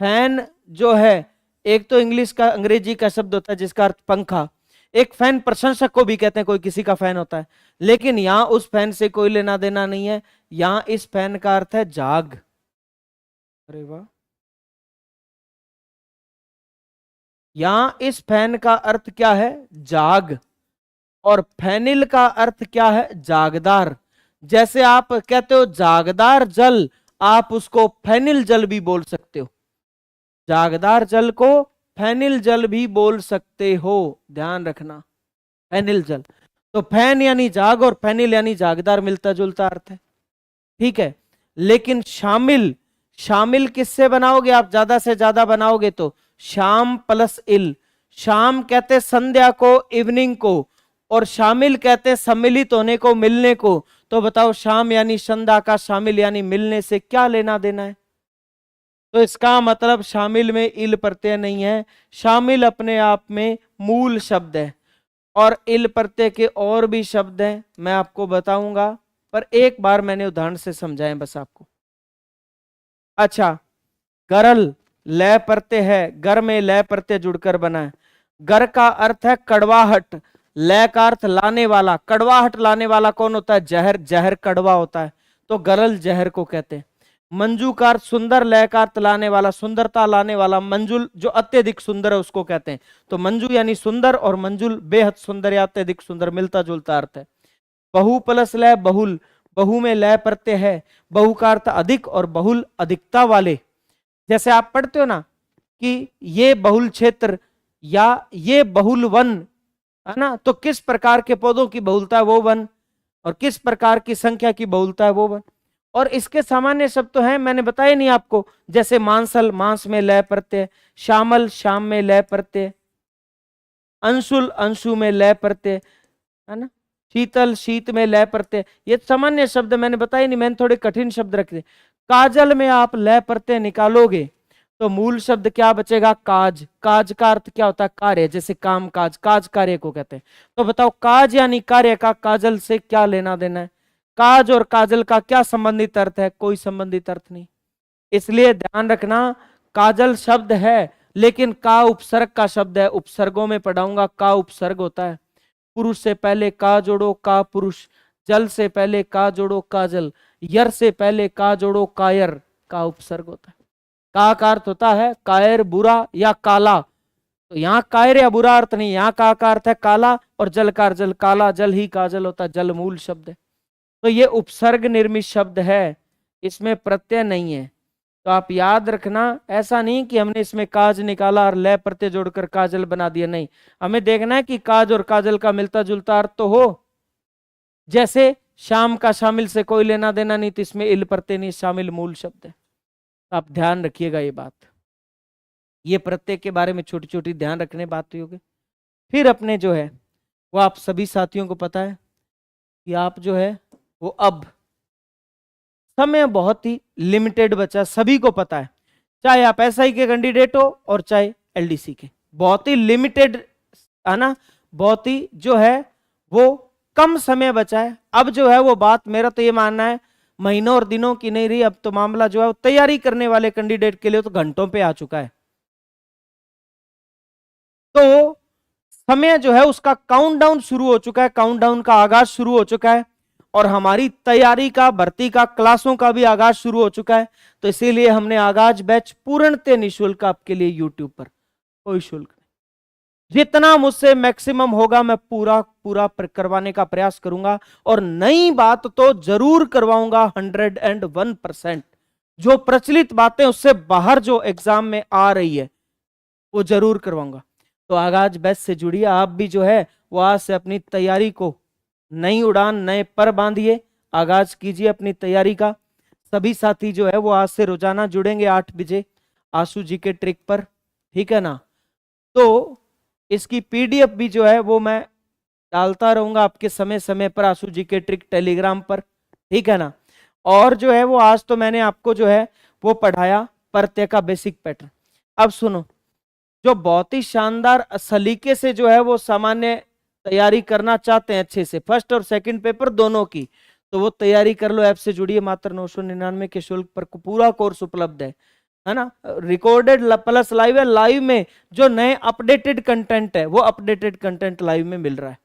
फैन जो है एक तो इंग्लिश का अंग्रेजी का शब्द होता है जिसका अर्थ पंखा, एक फैन प्रशंसक को भी कहते हैं, कोई किसी का फैन होता है, लेकिन यहां उस फैन से कोई लेना देना नहीं है, यहां इस फैन का अर्थ है जाग। अरे वाह, यहां इस फैन का अर्थ क्या है? जाग। और फेनिल का अर्थ क्या है? जागदार। जैसे आप कहते हो जागदार जल, आप उसको फेनिल जल भी बोल सकते हो। जागदार जल को फेनिल जल भी बोल सकते हो, ध्यान रखना। फेनिल जल। तो फैन यानी जाग और फेनिल यानी जागदार, मिलता जुलता अर्थ है। ठीक है। लेकिन शामिल, शामिल किससे बनाओगे आप? ज्यादा से ज्यादा बनाओगे तो शाम प्लस इल। शाम कहते संध्या को, इवनिंग को, और शामिल कहते सम्मिलित होने को, मिलने को। तो बताओ शाम यानी संध्या का, शामिल यानी मिलने से क्या लेना देना है? तो इसका मतलब शामिल में इल प्रत्यय नहीं है। शामिल अपने आप में मूल शब्द है, और इल प्रत्यय के और भी शब्द हैं, मैं आपको बताऊंगा, पर एक बार मैंने उदाहरण से समझाएं बस आपको। अच्छा, गरल लय प्रत्यय है, गर में लय प्रत्यय जुड़कर बना है। गर का अर्थ है कड़वाहट, लय का अर्थ लाने वाला। कड़वाहट लाने वाला कौन होता है? जहर। जहर कड़वा होता है, तो गरल जहर को कहते हैं। मंजू का अर्थ सुंदर, लय का अर्थ लाने वाला, सुंदरता लाने वाला। मंजुल जो अत्यधिक सुंदर है उसको कहते हैं। तो मंजू यानी सुंदर, और मंजुल बेहद सुंदर या अत्यधिक सुंदर, मिलता जुलता अर्थ है। बहु प्लस लय बहुल, बहु में लय प्रत्यय है। बहु का अर्थ अधिक, और बहुल अधिकता वाले। जैसे आप पढ़ते हो ना कि ये बहुल क्षेत्र या ये बहुल वन, है ना, तो किस प्रकार के पौधों की बहुलता है? वो वन। और किस प्रकार की संख्या की बहुलता है? वो वन। और इसके सामान्य शब्द तो हैं, मैंने बताया नहीं आपको। जैसे मांसल, मांस में लय प्रत्यय। श्यामल, शाम में लय प्रत्यय। अंशुल, अंशु में लय प्रत्यय, है ना। शीतल, शीत में लय प्रत्यय। ये सामान्य शब्द मैंने बताया नहीं, मैंने थोड़े कठिन शब्द रख दिए। काजल में आप लय प्रत्यय निकालोगे तो मूल शब्द क्या बचेगा? काज। काज का अर्थ क्या होता है? कार्य। जैसे काम काज, काज कार्य को कहते हैं। तो बताओ काज यानी कार्य का काजल से क्या लेना देना है? काज और काजल का क्या संबंधित अर्थ है? कोई संबंधित अर्थ नहीं। इसलिए ध्यान रखना, काजल शब्द है लेकिन का उपसर्ग का शब्द है। उपसर्गों में पढ़ाऊंगा, का उपसर्ग होता है। पुरुष से पहले का जोड़ो, का पुरुष। जल से पहले का जोड़ो, काजल। यर से पहले का जोड़ो, कायर। का उपसर्ग होता है। का अर्थ होता है कायर, बुरा या काला। तो यहाँ कायर या बुरा अर्थ नहीं, यहाँ का अर्थ है काला, और जल का जल, काला जल ही काजल होता है, जल मूल शब्द है। तो ये उपसर्ग निर्मित शब्द है, इसमें प्रत्यय नहीं है। तो आप याद रखना, ऐसा नहीं कि हमने इसमें काज निकाला और लय प्रत्यय जोड़कर काजल बना दिया, नहीं। हमें देखना है कि काज और काजल का मिलता जुलता अर्थ तो हो। जैसे शाम का शामिल से कोई लेना देना नहीं, तो इसमें इल प्रत्यय नहीं, शामिल मूल शब्द है। आप ध्यान रखिएगा ये बात। ये प्रत्यय के बारे में छोटी छोटी ध्यान रखने बात होगी। फिर अपने जो है वो आप सभी साथियों को पता है कि आप जो है वो अब समय बहुत ही लिमिटेड बचा, सभी को पता है। चाहे आप एसआई के कैंडिडेट हो और चाहे एलडीसी के, बहुत ही लिमिटेड, है ना। बहुत ही जो है वो कम समय बचा है। अब जो है वो बात, मेरा तो ये मानना है, महीनों और दिनों की नहीं रही। अब तो मामला जो है वो तैयारी करने वाले कैंडिडेट के लिए तो घंटों पे आ चुका है। तो समय जो है उसका काउंटडाउन शुरू हो चुका है, काउंटडाउन का आगाज शुरू हो चुका है। और हमारी तैयारी का, भर्ती का, क्लासों का भी आगाज शुरू हो चुका है। तो इसीलिए हमने आगाज बैच पूर्णतः निःशुल्क आपके लिए यूट्यूब पर, कोई शुल्क नहीं। जितना मुझसे मैक्सिमम होगा मैं पूरा पूरा करवाने का प्रयास करूंगा। और नई बात तो जरूर करवाऊंगा 101%। जो प्रचलित बातें उससे बाहर जो एग्जाम में आ रही है वो जरूर करवाऊंगा। तो आगाज बैच से जुड़िए, आप भी जो है वो आज से अपनी तैयारी को नई उड़ान, नए पर बांधिए, आगाज कीजिए अपनी तैयारी का। सभी साथी जो है वो आज से रोजाना जुड़ेंगे 8 बजे आशु जी के ट्रिक पर, ठीक है ना। तो इसकी पीडीएफ भी जो है वो मैं डालता रहूंगा आपके समय समय पर आशु जी के ट्रिक टेलीग्राम पर, ठीक है ना। और जो है वो आज तो मैंने आपको जो है वो पढ़ाया प्रत्यय का बेसिक पैटर्न। अब सुनो, जो बहुत ही शानदार सलीके से जो है वो सामान्य तैयारी करना चाहते हैं अच्छे से, फर्स्ट और सेकंड पेपर दोनों की, तो वो तैयारी कर लो। ऐप से जुड़िए, मात्र 999 के शुल्क पर पूरा कोर्स उपलब्ध है ना। रिकॉर्डेड प्लस लाइव है। लाइव में जो नए अपडेटेड कंटेंट है वो अपडेटेड कंटेंट लाइव में मिल रहा है।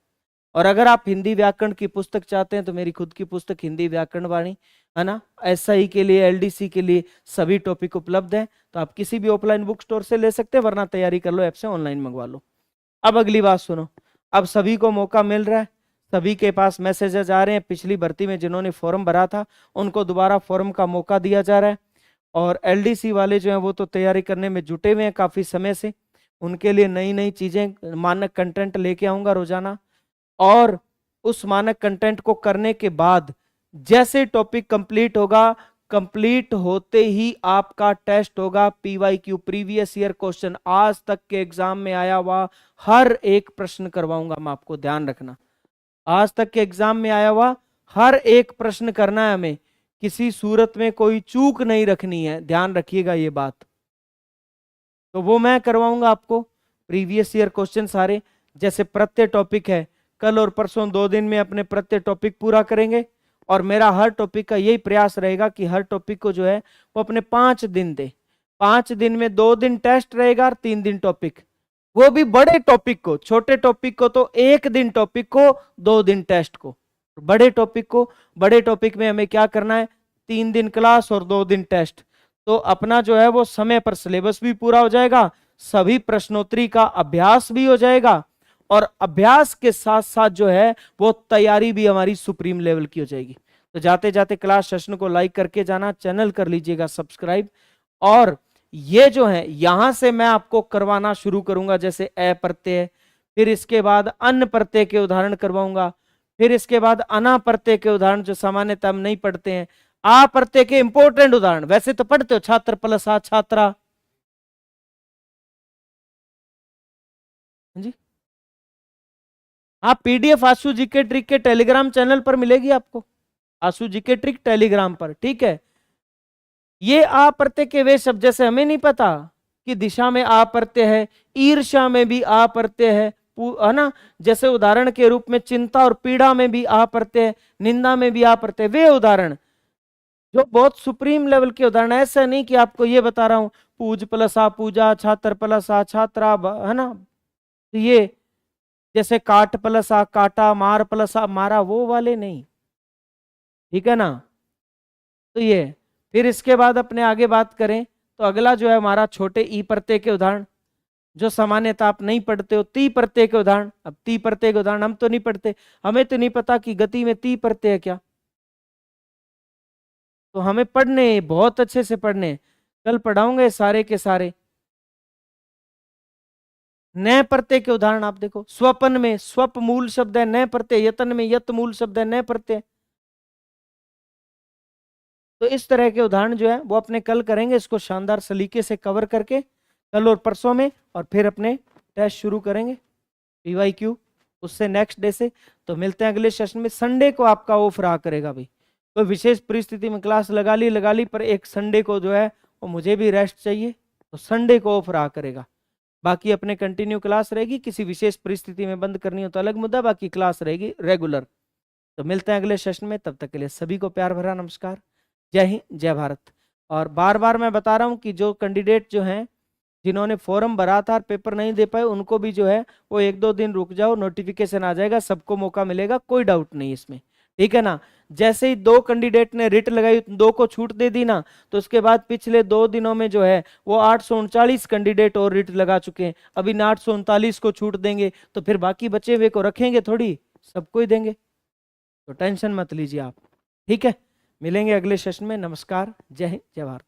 और अगर आप हिंदी व्याकरण की पुस्तक चाहते हैं तो मेरी खुद की पुस्तक हिंदी व्याकरण वाणी है ना, एसआई के लिए, एलडीसी के लिए सभी टॉपिक उपलब्ध हैं। तो आप किसी भी ऑफलाइन बुक स्टोर से ले सकते हैं, वरना तैयारी कर लो ऐप से, ऑनलाइन मंगवा लो। अब अगली बात सुनो, अब सभी को मौका मिल रहा है, सभी के पास मैसेजेस आ रहे हैं, पिछली भर्ती में जिन्होंने फॉर्म भरा था उनको दोबारा फॉर्म का मौका दिया जा रहा है। और एलडीसी वाले जो हैं वो तो तैयारी करने में जुटे हुए हैं काफी समय से, उनके लिए नई नई चीजें, मानक कंटेंट लेके आऊंगा रोजाना। और उस मानक कंटेंट को करने के बाद जैसे टॉपिक कंप्लीट होगा, कंप्लीट होते ही आपका टेस्ट होगा पीवाईक्यू, प्रीवियस ईयर क्वेश्चन, आज तक के एग्जाम में आया हुआ हर एक प्रश्न करवाऊंगा मैं आपको, ध्यान रखना। आज तक के एग्जाम में आया हुआ हर एक प्रश्न करना है हमें, किसी सूरत में कोई चूक नहीं रखनी है, ध्यान रखिएगा ये बात। तो वो मैं करवाऊंगा आपको, प्रीवियस ईयर क्वेश्चन सारे। जैसे प्रत्येक टॉपिक है, कल और परसों 2 दिन में अपने प्रत्येक टॉपिक पूरा करेंगे। और मेरा हर टॉपिक का यही प्रयास रहेगा कि हर टॉपिक को जो है वो अपने 5 दिन दे। 5 दिन में 2 दिन टेस्ट रहेगा और 3 दिन टॉपिक, वो भी बड़े टॉपिक को। छोटे टॉपिक को तो 1 दिन टॉपिक को, 2 दिन टेस्ट को। बड़े टॉपिक को, बड़े टॉपिक में हमें क्या करना है, 3 दिन क्लास और 2 दिन टेस्ट। तो अपना जो है वो समय पर सिलेबस भी पूरा हो जाएगा, सभी प्रश्नोत्तरी का अभ्यास भी हो जाएगा, और अभ्यास के साथ साथ जो है वो तैयारी भी हमारी सुप्रीम लेवल की हो जाएगी। तो जाते जाते क्लास सेशन को लाइक करके जाना, चैनल कर लीजिएगा सब्सक्राइब। और ये जो है यहां से मैं आपको करवाना शुरू करूंगा, जैसे अ प्रत्यय, फिर इसके बाद अन प्रत्यय के उदाहरण करवाऊंगा, फिर इसके बाद अना प्रत्यय के उदाहरण जो सामान्यतः हम नहीं पढ़ते हैं, आ प्रत्यय के इंपॉर्टेंट उदाहरण। वैसे तो पढ़ते हो, छात्र प्लस आ छात्रा, जी हाँ, पीडीएफ आशु जीके ट्रिक के टेलीग्राम चैनल पर मिलेगी आपको, आशु जीके ट्रिक टेलीग्राम पर, ठीक है। ये आ प्रत्यय के वे शब्द, जैसे हमें नहीं पता कि दिशा में आ प्रत्यय है, ईर्ष्या में भी आ प्रत्यय है ना, जैसे उदाहरण के रूप में चिंता और पीड़ा में भी आ प्रत्यय, निंदा में भी आ प्रत्यय, वे उदाहरण जो बहुत सुप्रीम लेवल के उदाहरण। ऐसा नहीं कि आपको ये बता रहा हूं पूज प्लस आ पूजा, छात्र प्लस आ छात्रा, है ना, तो ये जैसे काट प्लस आ काटा, मार प्लस आ मारा, वो वाले नहीं, ठीक है ना। तो ये फिर इसके बाद अपने आगे बात करें तो अगला जो है हमारा छोटे ई प्रत्यय के उदाहरण, जो सामान्यतः आप नहीं पढ़ते हो, ती प्रत्यय के उदाहरण। अब ती प्रत्यय के उदाहरण हम तो नहीं पढ़ते, हमें तो नहीं पता कि गति में ती प्रत्यय है क्या, तो हमें पढ़ने बहुत अच्छे से पढ़ने, कल पढ़ाऊंगे सारे के सारे। न प्रत्यय के उदाहरण आप देखो, स्वपन में स्वप मूल शब्द है न प्रत्यय, यतन में यत मूल शब्द है न प्रत्यय। तो इस तरह के उदाहरण जो है वो अपने कल करेंगे, इसको शानदार सलीके से कवर करके कल और परसों में, और फिर अपने टेस्ट शुरू करेंगे पीवाईक्यू उससे नेक्स्ट डे से। तो मिलते हैं अगले सेशन में। संडे को आपका ऑफ रहा करेगा भाई, तो विशेष परिस्थिति में क्लास लगा ली, पर एक संडे को जो है वो मुझे भी रेस्ट चाहिए, तो संडे को ऑफ रहा करेगा। बाकी अपने कंटिन्यू क्लास रहेगी, किसी विशेष परिस्थिति में बंद करनी हो तो अलग मुद्दा, बाकी क्लास रहेगी रेगुलर। तो मिलते हैं अगले सेशन में, तब तक के लिए सभी को प्यार भरा नमस्कार, जय हिंद जय भारत। और बार बार मैं बता रहा हूं कि जो कैंडिडेट जो हैं जिन्होंने फॉर्म भरा था और पेपर नहीं दे पाए, उनको भी जो है वो 1-2 दिन रुक जाओ, नोटिफिकेशन आ जाएगा, सबको मौका मिलेगा, कोई डाउट नहीं इसमें, ठीक है ना। जैसे ही 2 कैंडिडेट ने रिट लगाई, 2 को छूट दे दी ना, तो उसके बाद पिछले 2 दिनों में जो है वो 839 कैंडिडेट और रिट लगा चुके हैं। अभी 839 को छूट देंगे तो फिर बाकी बचे हुए को रखेंगे थोड़ी, सबको ही देंगे, तो टेंशन मत लीजिए आप, ठीक है। मिलेंगे अगले सेशन में, नमस्कार, जय हिंद जय भारत।